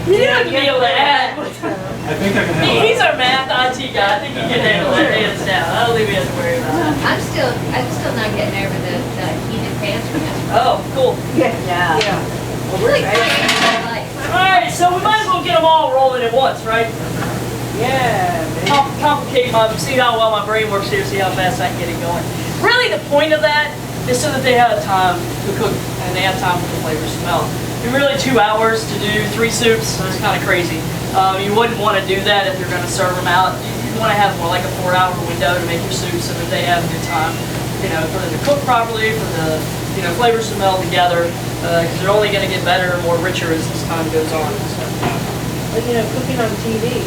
A: You have to be able to add.
E: I think I can handle
A: He's
E: that.
A: our math IT guy. I think he can handle that hands down. I don't think we have to worry about that.
D: I'm still not getting over the heated pants from yesterday.
A: Oh, cool.
C: Yeah.
D: It's like crazy in my life.
A: Alright, so we might as well get them all rolling at once, right?
B: Yeah, man.
A: Complicate see how well my brain works here, see how fast I can get it going. Really the point of that is so that they have time to cook and they have time for the flavors to melt. In really 2 hours to do 3 soups, that's kind of crazy. You wouldn't want to do that if you're going to serve them out. You want to have more like a 4-hour window to make your soup so that they have a good time, for them to cook properly, for the flavors to meld together, because they're only going to get better and more richer as this time goes on.
B: But cooking on TV.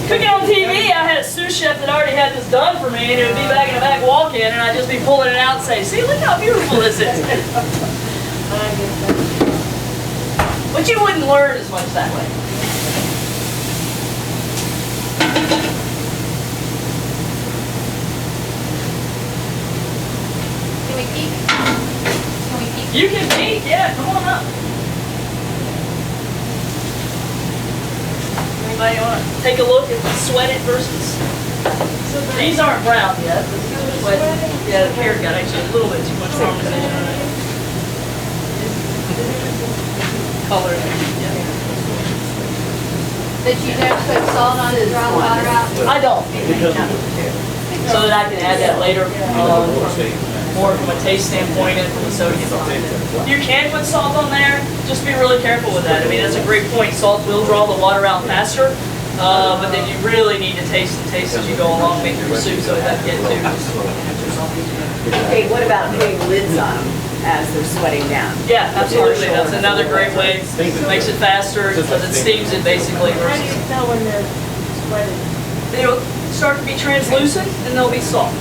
A: Cooking on TV, I had a sous chef that already had this done for me, and it would be back in the back walk-in, and I'd just be pulling it out and say, see, look how beautiful this is.
B: I get that.
A: But you wouldn't learn as much that way.
D: Can we peek? Can we peek?
A: You can peek, yeah, come on up. Anybody want to take a look and sweat it versus? These aren't brown yet, but yeah, the carrot got actually a little bit too much caramelization on it. Color, yeah.
D: But you don't put salt on to draw the water out?
A: I don't. So that I can add that later, more from a taste standpoint and from a sodium content. You can put salt on there, just be really careful with that. I mean, that's a great point. Salt will draw the water out faster, but then you really need to taste as you go along, make your soup so it doesn't get too.
C: Okay, what about putting lids on them as they're sweating down?
A: Yeah, absolutely. That's another great way. It makes it faster because it steams it basically.
B: How do you tell when they're sweating?
A: They'll start to be translucent and they'll be soft.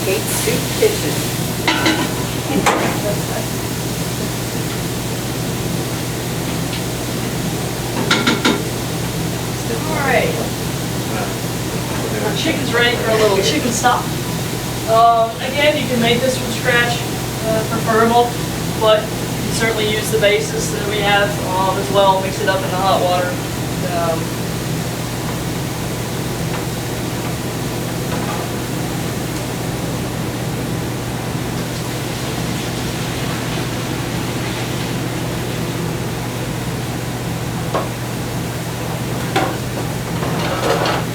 C: Cate Soup Kitchen.
A: Alright. Our chicken's ready for a little chicken stock. Again, you can make this from scratch, preferable, but you can certainly use the basis that we have as well, mix it up in the hot water.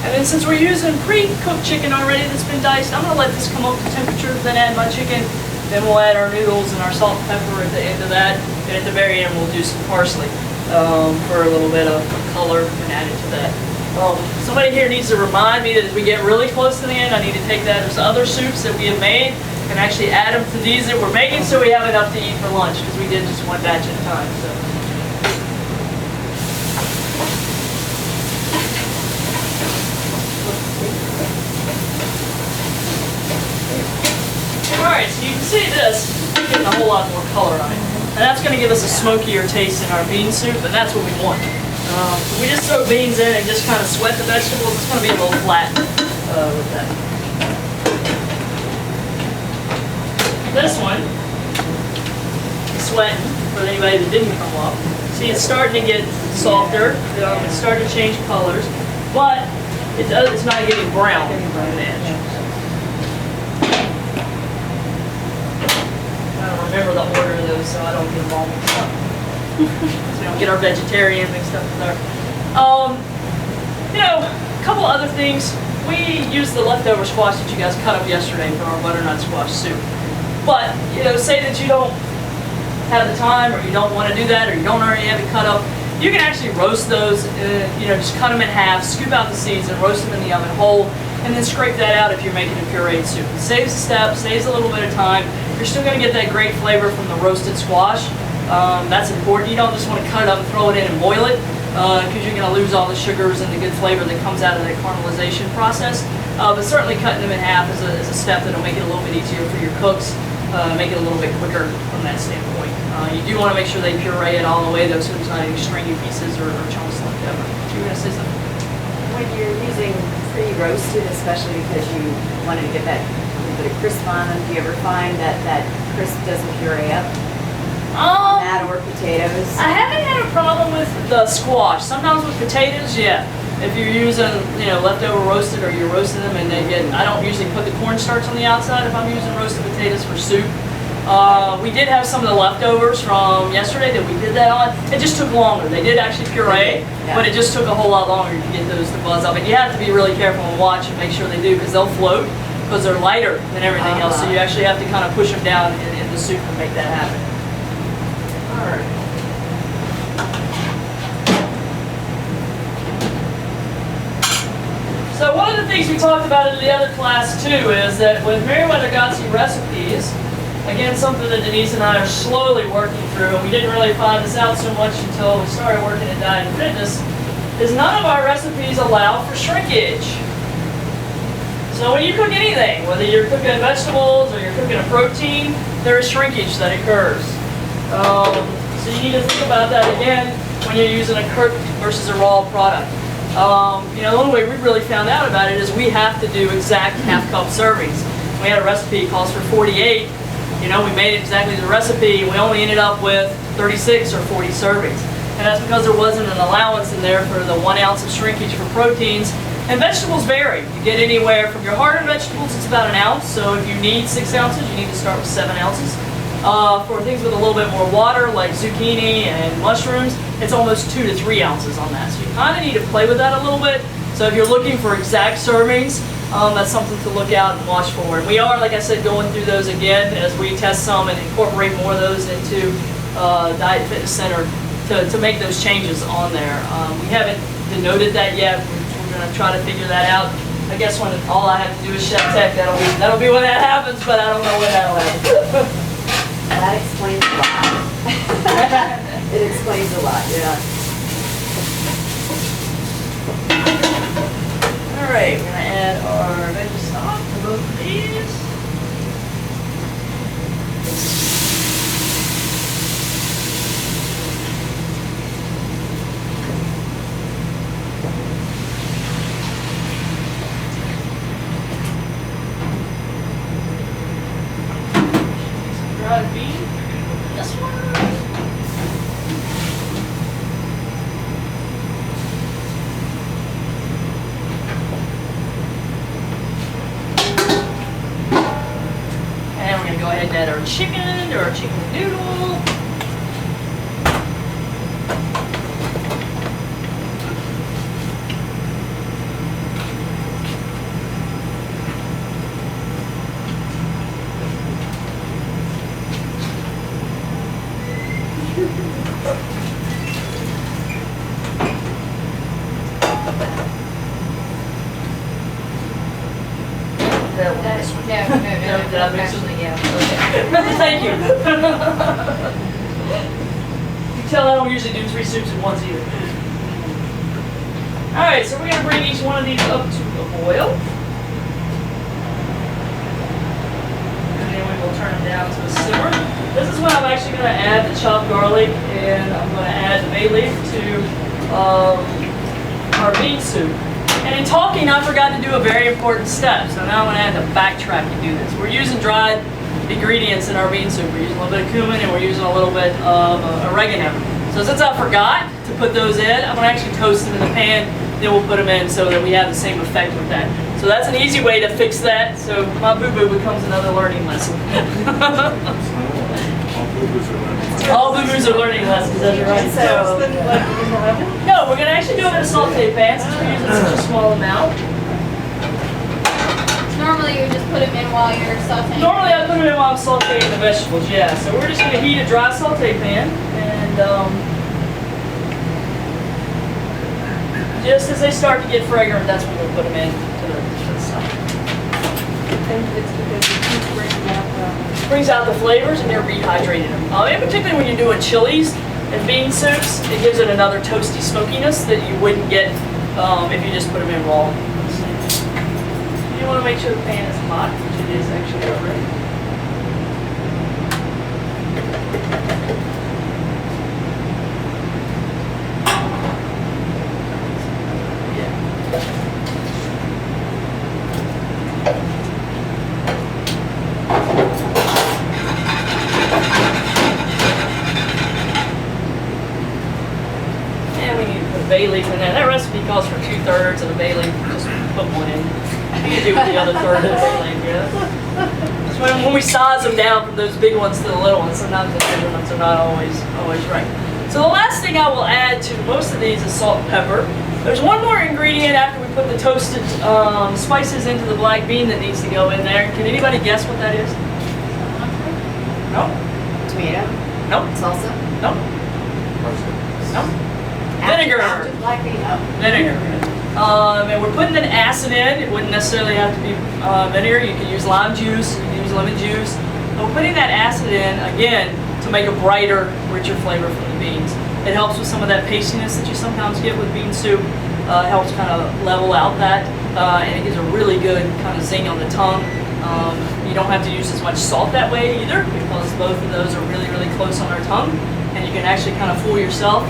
A: And then since we're using pre-cooked chicken already that's been diced, I'm going to let this come up to temperature, then add my chicken, then we'll add our noodles and our salt and pepper at the end of that, and at the very end we'll do some parsley for a little bit of color and add it to that. Somebody here needs to remind me that as we get really close to the end, I need to take that. There's other soups that we have made and actually add them to these that we're making so we have enough to eat for lunch because we did just one batch at a time. So. Alright, so you can see this getting a whole lot more color on it. And that's going to give us a smokier taste in our bean soup, and that's what we want. We just throw beans in and just kind of sweat the vegetables. It's going to be a little flat with that. This one, sweating, for anybody that didn't come up. See, it's starting to get softer. It's starting to change colors, but it's not getting brown on the edge. I don't remember the order of those, so I don't get them all mixed up. So we don't get our vegetarian mixed up with our. A couple other things. We used the leftover squash that you guys cut up yesterday for our butternut squash soup. But, say that you don't have the time, or you don't want to do that, or you don't already have it cut up, you can actually roast those, just cut them in half, scoop out the seeds, and roast them in the oven whole, and then scrape that out if you're making a pureed soup. It saves a step, saves a little bit of time. You're still going to get that great flavor from the roasted squash. That's important. You don't just want to cut it up and throw it in and boil it, because you're going to lose all the sugars and the good flavor that comes out of that caramelization process. But certainly cutting them in half is a step that'll make it a little bit easier for your cooks, make it a little bit quicker from that standpoint. You do want to make sure they puree it all the way, though, so there's not any stringy pieces or chunks left over. You were going to say something?
C: When you're using pre-roasted, especially because you wanted to get that little bit of crisp on them, do you ever find that that crisp doesn't puree up? That or potatoes?
A: I haven't had a problem with the squash. Sometimes with potatoes, yeah. If you're using, leftover roasted, or you're roasting them and they get, I don't usually put the cornstarch on the outside if I'm using roasted potatoes for soup. We did have some of the leftovers from yesterday that we did that on. It just took longer. They did actually puree, but it just took a whole lot longer to get those to buzz up. And you have to be really careful and watch and make sure they do, because they'll float because they're lighter than everything else. So you actually have to kind of push them down in the soup and make that happen. All right. So one of the things we talked about in the other class too is that with Meriwether Gotzi recipes, again, something that Denise and I are slowly working through, and we didn't really find this out so much until we started working in Diet and Fitness, is none of our recipes allow for shrinkage. So when you cook anything, whether you're cooking vegetables or you're cooking a protein, there is shrinkage that occurs. So you need to think about that again when you're using a cooked versus a raw product. The only way we really found out about it is we have to do exact half-cup servings. We had a recipe that calls for 48. We made exactly the recipe, and we only ended up with 36 or 40 servings. And that's because there wasn't an allowance in there for the 1 ounce of shrinkage for proteins. And vegetables vary. You get anywhere from your harder vegetables, it's about 1 ounce. So if you need 6 ounces, you need to start with 7 ounces. For things with a little bit more water, like zucchini and mushrooms, it's almost 2 to 3 ounces on that. So you kind of need to play with that a little bit. So if you're looking for exact servings, that's something to look out and watch for. And we are, like I said, going through those again as we test some and incorporate more of those into Diet Fitness Center to make those changes on there. We haven't denoted that yet. We're going to try to figure that out. I guess when all I have to do is Chef Tech, that'll be when that happens, but I don't know when that'll happen.
C: That explains a lot. It explains a lot, yeah.
A: All right, we're gonna add our veggie stock to both of these. Some dried bean. This one. Go ahead and add our chicken or our chicken noodle. that makes
D: Actually,
A: sense.
D: yeah.
A: Thank you. You can tell I don't usually do 3 soups at once either. All right, so we're gonna bring each one of these up to a boil. And then we will turn them down to a simmer. This is when I'm actually gonna add the chopped garlic and I'm gonna add the bay leaf to our bean soup. And in talking, I forgot to do a very important step. So now I'm gonna have to backtrack and do this. We're using dried ingredients in our bean soup. We're using a little bit of cumin and we're using a little bit of oregano. So since I forgot to put those in, I'm gonna actually toast them in the pan, then we'll put them in so that we have the same effect with that. So that's an easy way to fix that. So my boo-boo becomes another learning lesson.
E: All boo-boos are learning.
A: All boo-boos are learning lessons, that's right.
B: So, like, in the oven?
A: No, we're gonna actually do it in a saute pan since we're using such a small amount.
D: Normally you would just put them in while you're sauteing.
A: Normally I put them in while I'm sauteing the vegetables, yeah. So we're just gonna heat a dry saute pan and just as they start to get fragrant, that's when we'll put them in to the stuff.
B: And it's because you keep bringing out
A: Brings out the flavors and you're rehydrating them. In particular when you're doing chilies and bean soups, it gives it another toasty smokiness that you wouldn't get if you just put them in raw. You want to make sure the pan is hot, which it is actually already. And we need to put a bay leaf in there. That recipe calls for 2/3 of a bay leaf. Just put one in. You can do with the other third of the bay leaf, yeah. Just when we size them down from those big ones to the little ones, sometimes the bigger ones are not always right. So the last thing I will add to most of these is salt and pepper. There's one more ingredient after we put the toasted spices into the black bean that needs to go in there. Can anybody guess what that is? No?
C: Tomato,
A: No?
C: salsa,
A: No? No? Vinegar.
C: After black bean, oh.
A: Vinegar. And we're putting an acid in. It wouldn't necessarily have to be vinegar. You can use lime juice, you can use lemon juice. But we're putting that acid in, again, to make a brighter, richer flavor from the beans. It helps with some of that pastiness that you sometimes get with bean soup. Helps kind of level out that. And it gives a really good kind of zing on the tongue. You don't have to use as much salt that way either because both of those are really, really close on our tongue. And you can actually kind of fool yourself.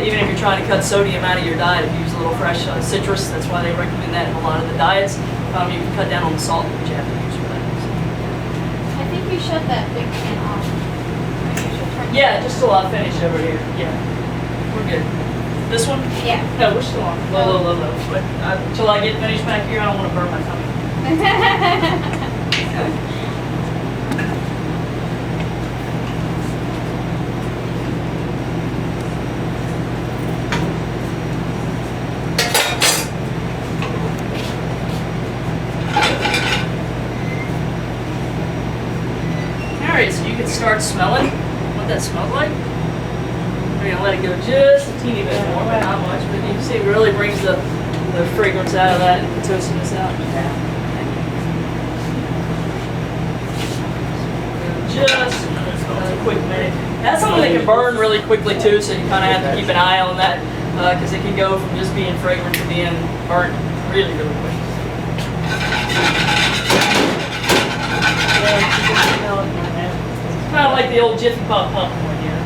A: Even if you're trying to cut sodium out of your diet, if you use a little fresh citrus, that's why they recommend that in a lot of the diets. You can cut down on the salt that you have to use for that.
D: I think you shut that big pan off. You should turn-
A: Yeah, just till I finish over here. Yeah, we're good. This one?
D: Yeah.
A: No, we're still on. Low. But until I get finished back here, I don't want to burn my tummy. Alright, so you can start smelling what that smells like. We're gonna let it go just a teeny bit more, but not much. But you can see it really brings the fragrance out of that and the toastiness out. Just a quick minute. That's something that can burn really quickly too, so you kind of have to keep an eye on that because it can go from just being fragrant to being burnt really, really quick. Kind of like the old Jiffy Pop popcorn, you know.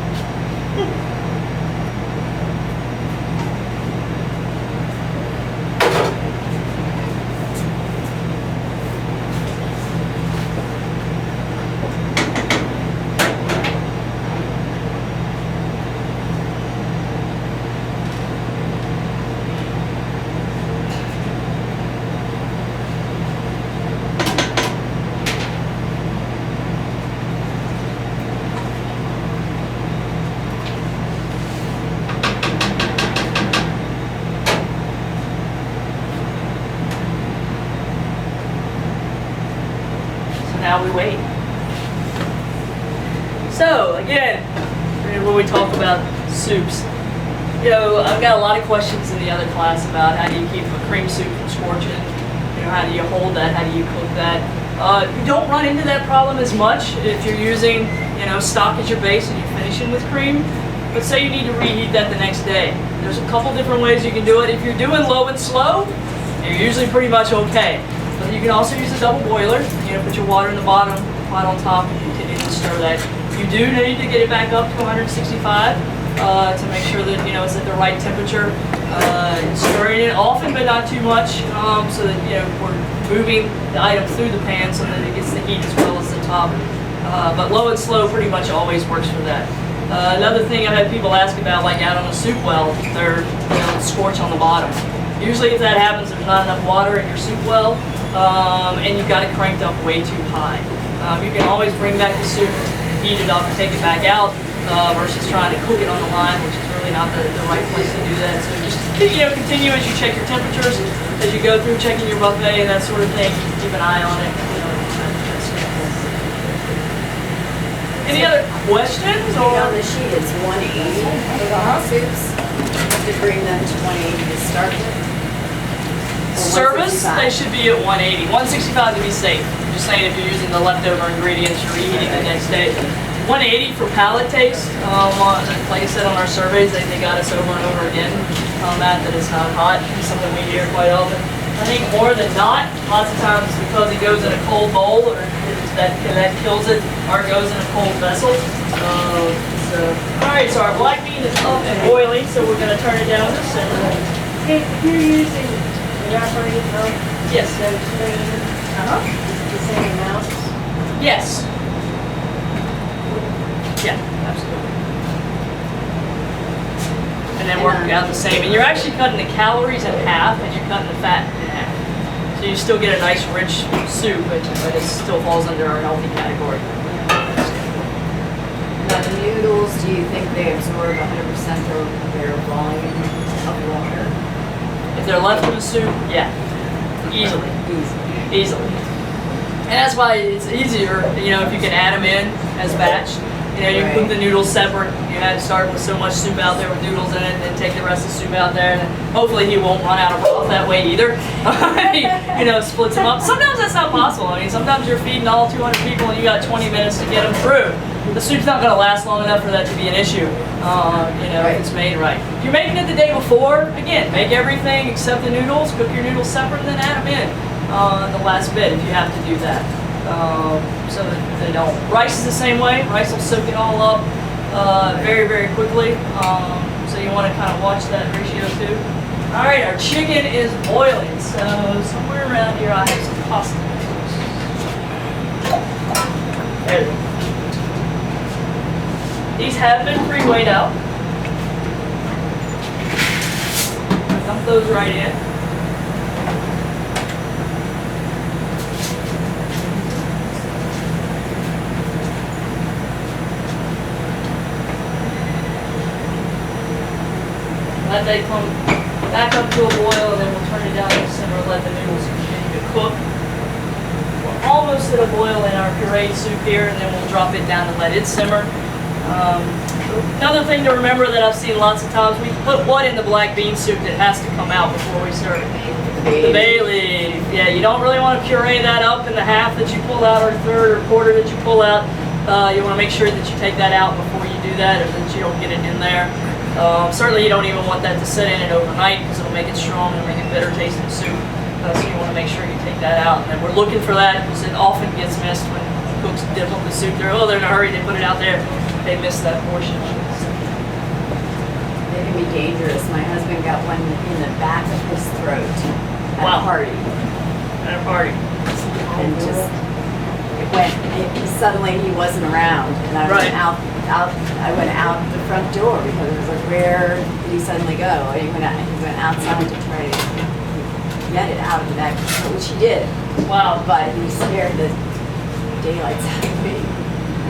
A: Now we wait. So again, when we talk about soups, you know, I've got a lot of questions in the other class about how do you keep a cream soup from scorching, you know, how do you hold that, how do you cook that. You don't run into that problem as much if you're using, stock as your base and you're finishing with cream. But say you need to reheat that the next day. There's a couple different ways you can do it. If you're doing low and slow, you're usually pretty much okay. But you can also use a double boiler. Put your water in the bottom, pot on top, and continue to stir that. You do need to get it back up to 165 to make sure that it's at the right temperature. Stirring it often, but not too much, so that we're moving the item through the pan so that it gets the heat as well as the top. But low and slow pretty much always works for that. Another thing I've had people ask about, like out on a soup well, they're scorch on the bottom. Usually if that happens, there's not enough water in your soup well, and you've got it cranked up way too high. You can always bring back the soup, heat it up, and take it back out, versus trying to cook it on the line, which is really not the right place to do that. So just continue as you check your temperatures, as you go through checking your buffet and that sort of thing. Keep an eye on it. Any other questions?
C: On the sheet, it's 180 for the hot soups. To bring them to 180 to start with. Or
A: Service,
C: 165?
A: they should be at 180. 165 to be safe. Just saying if you're using the leftover ingredients, you're reheating the next day. 180 for palate taste. Like I said on our surveys, they got us over and over again on that it's not hot. It's something we hear quite often. I think more than not, lots of times because it goes in a cold bowl or that kills it, or it goes in a cold vessel. Alright, so our black bean is up and boiling, so we're going to turn it down to simmer.
B: If you're using evaporated milk,
A: Yes.
B: so cream, the same amount.
A: Yes. Yeah, absolutely. And then work out the same. And you're actually cutting the calories in half and you're cutting the fat in half. So you still get a nice rich soup, but it still falls under our healthy category.
C: Now the noodles, do you think they absorb 100% of their volume of water?
A: If they're left in the soup, yeah. Easily. Easily. And that's why it's easier, if you can add them in as batch. You cook the noodles separate. You had to start with so much soup out there with noodles in it, and then take the rest of the soup out there. And then hopefully he won't run out of broth that way either. He, splits them up. Sometimes that's not possible. I mean, sometimes you're feeding all 200 people and you got 20 minutes to get them through. The soup's not going to last long enough for that to be an issue. If it's made right. If you're making it the day before, again, make everything except the noodles. Cook your noodles separate and then add them in the last bit if you have to do that. So that they don't. Rice is the same way. Rice will soak it all up very, very quickly. So you want to kind of watch that ratio too. All right, our chicken is boiling. So somewhere around here I have some pasta. There we go. These have been pre-weighed out. Dump those right in. Let that come back up to a boil, and then we'll turn it down to simmer, let the noodles continue to cook. We're almost at a boil in our pureed soup here, and then we'll drop it down and let it simmer. Another thing to remember that I've seen lots of times, we put what in the black bean soup that has to come out before we serve it? The bay leaf. Yeah, you don't really want to puree that up in the half that you pull out, or third or quarter that you pull out. You want to make sure that you take that out before you do that, or that you don't get it in there. Certainly you don't even want that to sit in it overnight because it'll make it strong and make it bitter tasting soup. So you want to make sure you take that out. And then we're looking for that because it often gets missed when cooks dip up the soup. They're in a hurry, they put it out there, they miss that portion.
C: They can be dangerous. My husband got one in the back of his throat at a party.
A: At a party.
C: And just, suddenly he wasn't around. And I went I went out the front door because it was like, where did he suddenly go? And he went outside to try to get it out of the back, which he did.
A: Wow.
C: But he scared the daylights out of me.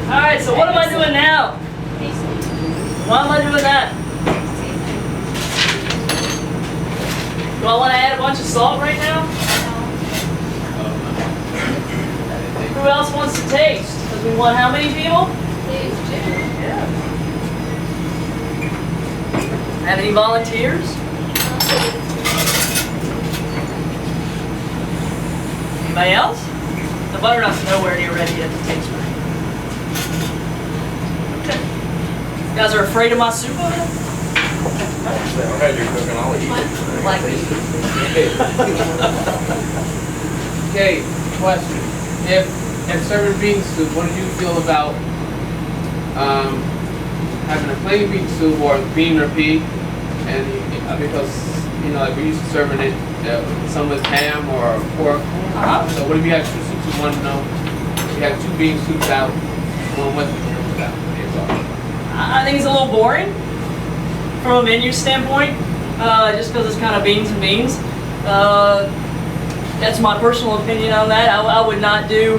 A: All right, so what am I doing now? Why am I doing that? Do I want to add a bunch of salt right now? Who else wants to taste? Because we want how many people? Yeah. Have any volunteers? Anybody else? The butternut's nowhere near ready yet to taste for me. Okay. You guys are afraid of my soup over there?
H: I'll have you cooking, I'll eat it.
A: Like me.
I: Okay, question. If serving bean soup, what did you feel about having a plain bean soup or bean or pea? And because like we're used to serving it some with ham or pork. So what if you had two soups in one? You had two bean soups out, one with and one without.
A: I think it's a little boring from a menu standpoint, just because it's kind of beans and beans. That's my personal opinion on that. I would not do,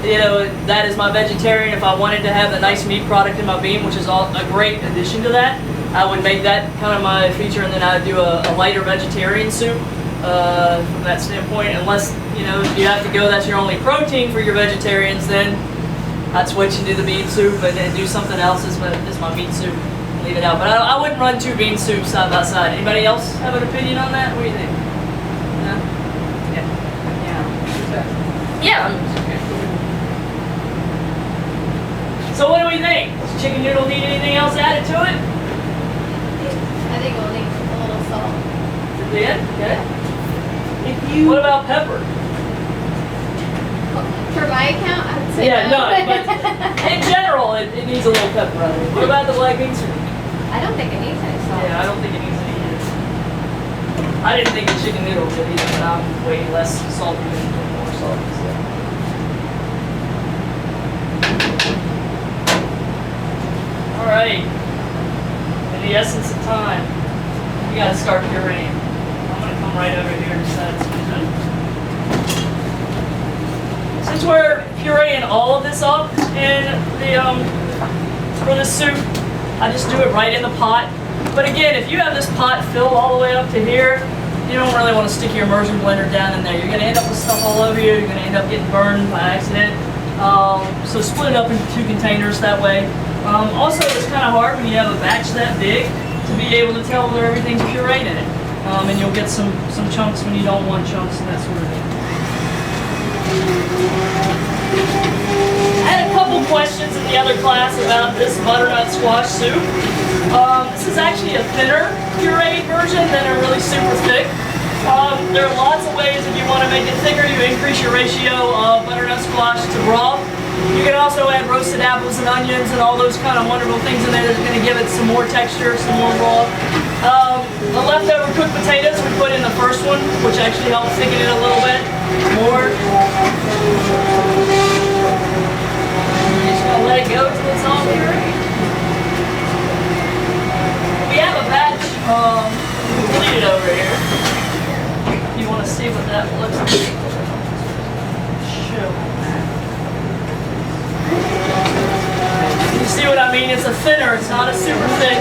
A: that as my vegetarian. If I wanted to have the nice meat product in my bean, which is a great addition to that, I would make that kind of my feature, and then I would do a lighter vegetarian soup from that standpoint. Unless, if you have to go, that's your only protein for your vegetarians, then I'd switch and do the bean soup and then do something else as my meat soup. Leave it out. But I wouldn't run two bean soups side by side. Anybody else have an opinion on that? What do you think? No? Yeah. So what do we think? Does chicken noodle need anything else added to it?
D: I think we'll need a little salt.
A: At the end? Okay. What about pepper?
D: For my account, I would say
A: Yeah,
D: no.
A: but in general, it needs a little pepper on it. What about the black bean soup?
D: I don't think it needs any salt.
A: Yeah, I don't think it needs any either. I didn't think the chicken noodle did either, but I'm way less salty than more salty. So. All right. In the essence of time, we gotta start pureeing. I'm gonna come right over here and set some in. Since we're pureeing all of this up in the for the soup, I just do it right in the pot. But again, if you have this pot filled all the way up to here, you don't really want to stick your immersion blender down in there. You're going to end up with stuff all over you. You're going to end up getting burned by accident. So split it up into two containers that way. Also, it's kind of hard when you have a batch that big to be able to tell whether everything's pureed in it. And you'll get some chunks when you don't want chunks and that sort of thing. I had a couple questions in the other class about this butternut squash soup. This is actually a thinner pureed version than a really super thick. There are lots of ways if you want to make it thicker, you increase your ratio of butternut squash to broth. You can also add roasted apples and onions and all those kind of wonderful things in there that's going to give it some more texture, some more broth. The leftover cooked potatoes we put in the first one, which actually helps thicken it a little bit more. Just gonna let it go till it's all pureed. We have a batch completed over here. If you want to see what that looks like, show that. You see what I mean? It's a thinner. It's not a super thick.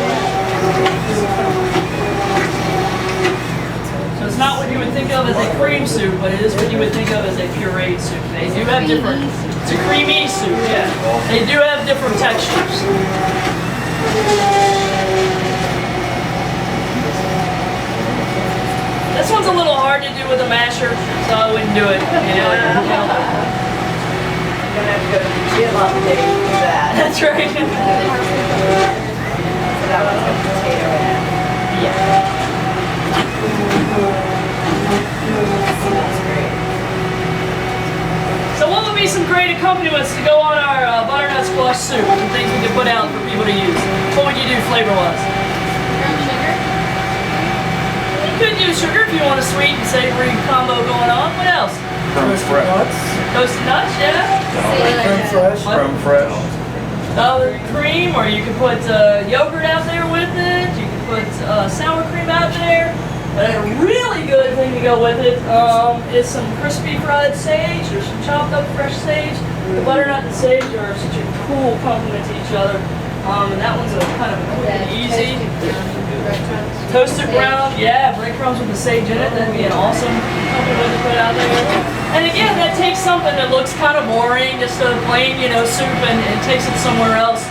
A: So it's not what you would think of as a cream soup, but it is what you would think of as a pureed soup. They do have different. It's a creamy soup, yeah. They do have different textures. This one's a little hard to do with a masher, so I wouldn't do it.
C: You're gonna have to go to the gym on the day to do that.
A: That's right.
C: So that one's got potato in it.
A: Yeah.
C: Smells great.
A: So what would be some great accompaniments to go on our butternut squash soup? Some things we could put out for people to use. What would you do flavor-wise?
D: Brown sugar.
A: You could use sugar if you want a sweet and savory combo going on. What else?
G: Roasted nuts,
A: Toasted nuts, yeah.
G: creme fraiche.
E: Creme fraiche.
A: Cream, or you could put yogurt out there with it. You could put sour cream out there. But a really good thing to go with it is some crispy fried sage or some chopped up fresh sage. The butternut and sage are such a cool complement to each other. And that one's a kind of quick and easy. Toasted brown, yeah, breadcrumbs with the sage in it. That'd be an awesome complement to put out there. And again, that takes something that looks kind of boring, just a plain, soup, and takes it somewhere else.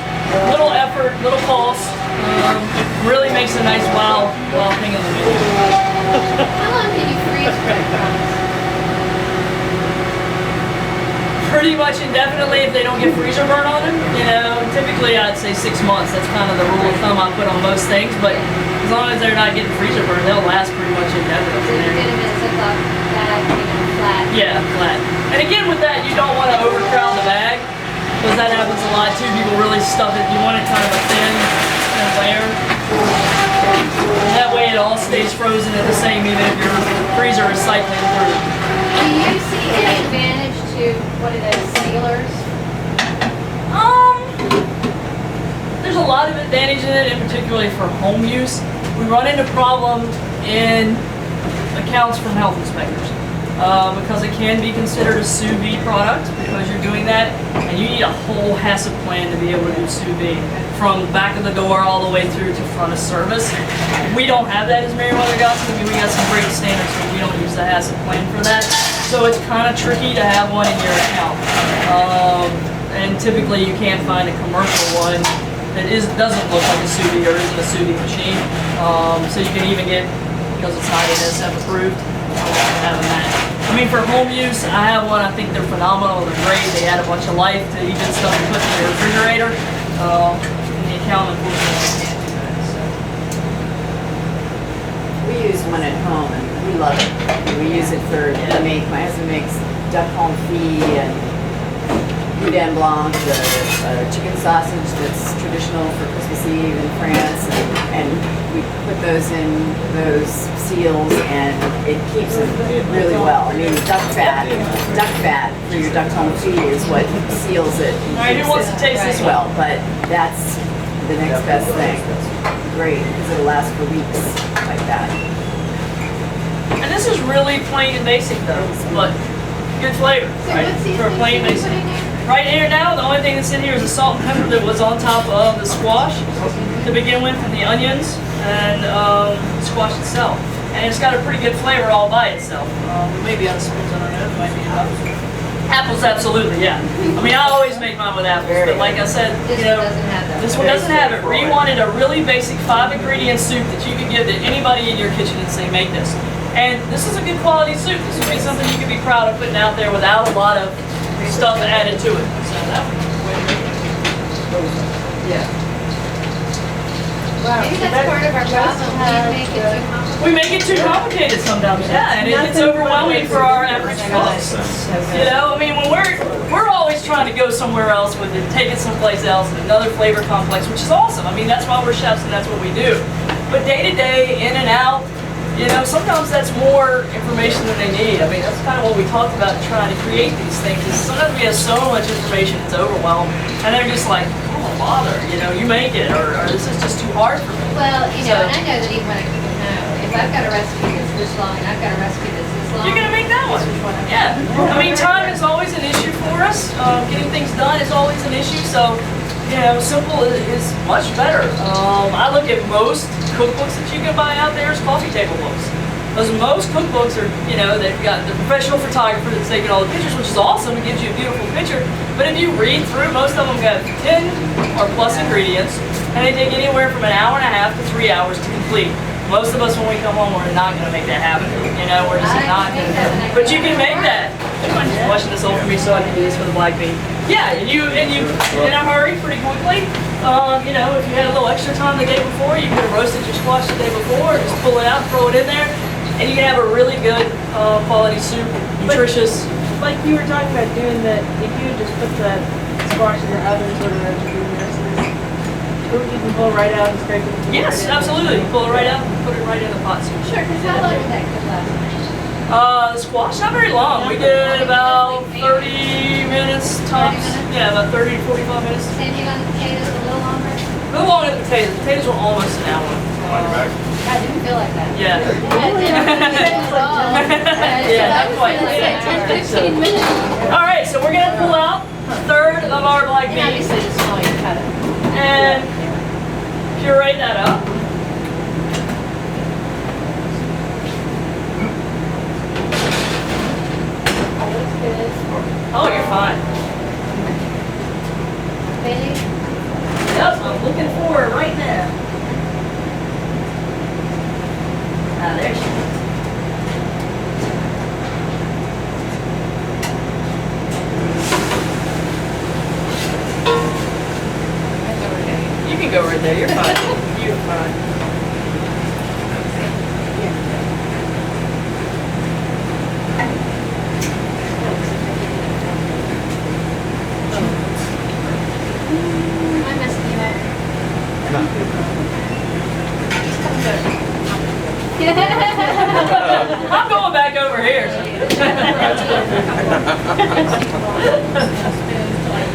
A: Little effort, little pulse. Really makes a nice wow thing in the middle.
D: How long can you freeze breadcrumbs?
A: pretty much indefinitely if they don't get freezer burn on them. You know, typically I'd say 6 months. That's kind of the rule of thumb I put on most things. But as long as they're not getting freezer burn, they'll last pretty much
D: So you
A: indefinitely.
D: get them in a Ziploc bag, flat.
A: Yeah, flat. And again, with that, you don't want to overcrowd the bag because that happens a lot too. People really stuff it. You want it kind of a thin layer. That way, it all stays frozen at the same, even if your freezer is cycling through.
D: Do you see any advantage to what it is, sealers?
A: There's a lot of advantage in it, and particularly for home use. We run into problem in accounts from health inspectors because it can be considered a sous vide product because you're doing that, and you need a whole HACCP plan to be able to do sous vide from the back of the door all the way through to front of service. We don't have that as Meriwether Gossett. I mean, we got some great standards, but we don't use the HACCP plan for that. So it's kind of tricky to have one in your account. And typically you can't find a commercial one that doesn't look like a sous vide or isn't a sous vide machine. So you can even get, because it's not NSF approved, having that. I mean, for home use, I have one. I think they're phenomenal. They're great. They add a bunch of life to even stuff you put in your refrigerator. And the account, unfortunately, can't do that. So.
C: We use one at home and we love it. We use it for the my husband makes duck confit and boudin blanc, the chicken sausage that's traditional for Christmas Eve in France, and we put those in those seals and it keeps it really well. I mean, duck fat for your duck confit is what seals it.
A: All right, who wants to taste this
C: well? But that's the next best thing. Great, because it'll last for weeks like that.
A: And this is really plain and basic though, but good flavor,
D: So
A: right?
D: what
A: For a plain
D: seasoning do you
A: basic.
D: put in here?
A: Right here now, the only thing that's in here is the salt and pepper that was on top of the squash to begin with, and the onions and the squash itself. And it's got a pretty good flavor all by itself. Maybe other spoons, I don't know, it might be enough. Apples, absolutely, yeah. I mean, I always make mine with apples, but like I said,
D: This
A: you
D: one
A: know,
D: doesn't have that.
A: this one doesn't have it. We wanted a really basic 5-ingredient soup that you could give to anybody in your kitchen and say, make this. And this is a good quality soup. This would be something you could be proud of putting out there without a lot of stuff added to it. So that would yeah.
B: Wow.
D: Maybe
B: so
D: that's part of our problem. We make it too
A: We make it too
D: complicated.
A: complicated sometimes, yeah, and it's overwhelming for our average cooks. You know, I mean, when we're always trying to go somewhere else with it, take it someplace else, and another flavor complex, which is awesome. I mean, that's why we're chefs and that's what we do. But day to day, in and out, you know, sometimes that's more information than they need. I mean, that's kind of what we talked about trying to create these things. Is sometimes we have so much information, it's overwhelming, and they're just like, oh, bother, you know, you make it, or this is just too hard for me.
D: Well, you know, and I know that even when I cook at home, if I've got a recipe that's this long and I've got a recipe that's this long,
A: You're gonna make that one.
D: this is what I'm
A: Yeah. I mean, time is always an issue for us. Getting things done is always an issue. So, you know, simple is much better. I look at most cookbooks that you can buy out there as coffee table books. Because most cookbooks are, you know, they've got the professional photographer that's taking all the pictures, which is awesome. It gives you a beautiful picture. But if you read through, most of them got 10 or plus ingredients, and they take anywhere from an hour and a half to 3 hours to complete. Most of us, when we come home, we're not going to make that happen. You know, we're just not going to. But you can make that. I'm just washing this over for me so I can do this for the black bean. Yeah, and you in a hurry pretty quickly. You know, if you had a little extra time the day before, you could have roasted your squash the day before, just pull it out, throw it in there, and you can have a really good quality soup, nutritious.
B: Like you were talking about doing that, if you just put the squash in the oven sort of as you're doing the rest of this, you can pull it right out and scrape it.
A: Yes, absolutely. Pull it right out and put it right in the pot soup.
D: Sure, because how long did that cook last night?
A: The squash, not very long. We did about 30 minutes tops.
D: 30 minutes?
A: Yeah, about 30 to 45 minutes.
D: Same thing on the potatoes, a little longer?
A: A little longer than the potatoes. The potatoes were almost an hour.
D: I didn't feel like that.
A: Yeah.
D: Yeah, it didn't at all.
A: Yeah, not quite.
D: I was gonna say 10, 15 minutes.
A: All right, so we're gonna pull out a third of our black
D: And
A: beans
D: obviously the smaller you cut it.
A: and puree that up. Oh, you're fine.
D: Bailey?
A: Yep, I'm looking for it right now. Ah, there she is. can go right there. You're fine. You're fine.
D: I messed you up.
A: I'm going back over here.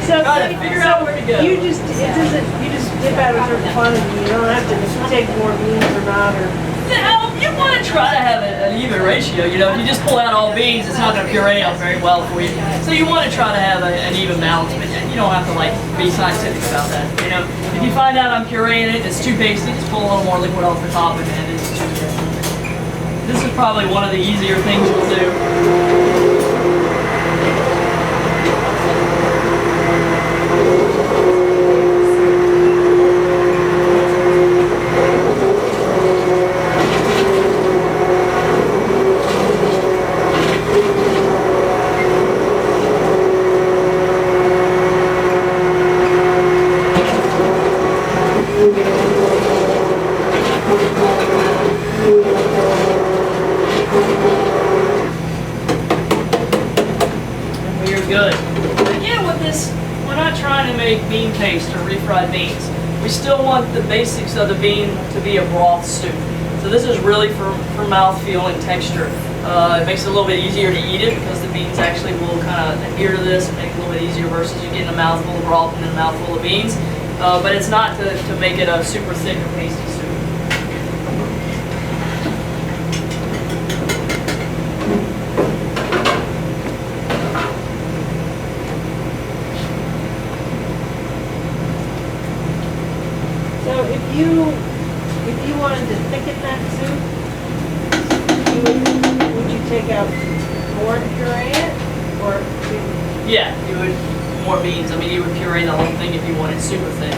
B: So,
A: Try to figure out where to go.
B: you just dip out a certain quantity, you don't have to take more beans or not, or.
A: Now, you want to try to have an even ratio. You know, if you just pull out all beans, it's not going to puree out very well for you. So you want to try to have an even balance, but you don't have to like be scientific about that. You know, if you find out I'm pureeing it, it's too pasty, just pull a little more liquid off the top and it's too good. This is probably one of the easier things you'll do. Good. Again, with this, we're not trying to make bean paste or refried beans. We still want the basics of the bean to be a broth soup. So this is really for mouthfeel and texture. It makes it a little bit easier to eat it because the beans actually will kind of adhere to this and make it a little bit easier versus you getting a mouthful of broth and then a mouthful of beans. But it's not to make it a super thick or pasty soup.
B: If you wanted to thicken that soup, would you take out more to puree it, or?
A: Yeah, you would more beans. I mean, you would puree the whole thing if you wanted super thin,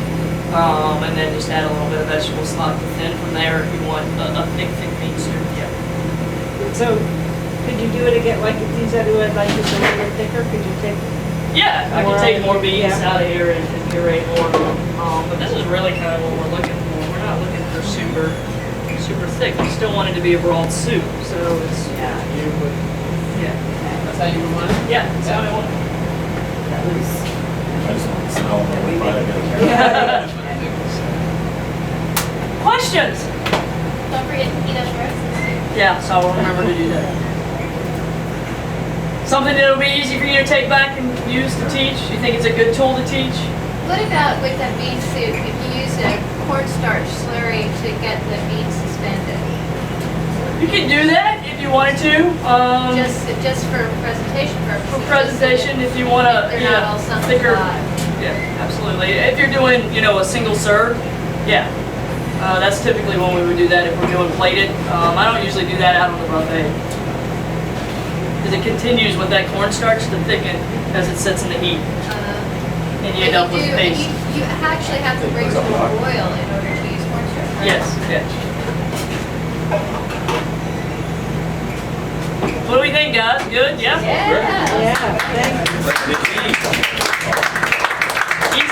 A: and then just add a little bit of vegetable stock to thin from there. If you want a thick bean soup, yeah.
B: So, could you do it again, like if you said it was like just a little bit thicker? Could you take?
A: Yeah, I can take more beans out of here and puree more. But this is really kind of what we're looking for. We're not looking for super thick. We still want it to be a broth soup. So it's
C: Yeah.
I: That's how you want it?
A: yeah, that's how I want it.
C: That was.
E: I just want to smell it when we fry it.
A: Questions?
D: Don't forget to eat up the rest of the soup.
A: Yeah, so I'll remember to do that. Something that'll be easy for you to take back and use to teach? You think it's a good tool to teach?
D: What about with that bean soup, if you use a cornstarch slurry to get the beans suspended?
A: You can do that if you wanted to.
D: Just for presentation purposes.
A: For presentation, if you want to,
D: They're not all something
A: thicker.
D: hot.
A: Yeah, absolutely. If you're doing, a single serve, yeah. That's typically when we would do that if we're doing plated. I don't usually do that out on the buffet. Because it continues with that cornstarch to thicken as it sits in the heat. And you end up with paste.
D: You actually have to bring to a boil in order to use cornstarch, right?
A: Yes, yes. What do we think, guys? Good? Yeah?
D: Yeah.
B: Yeah, thanks.
A: Easy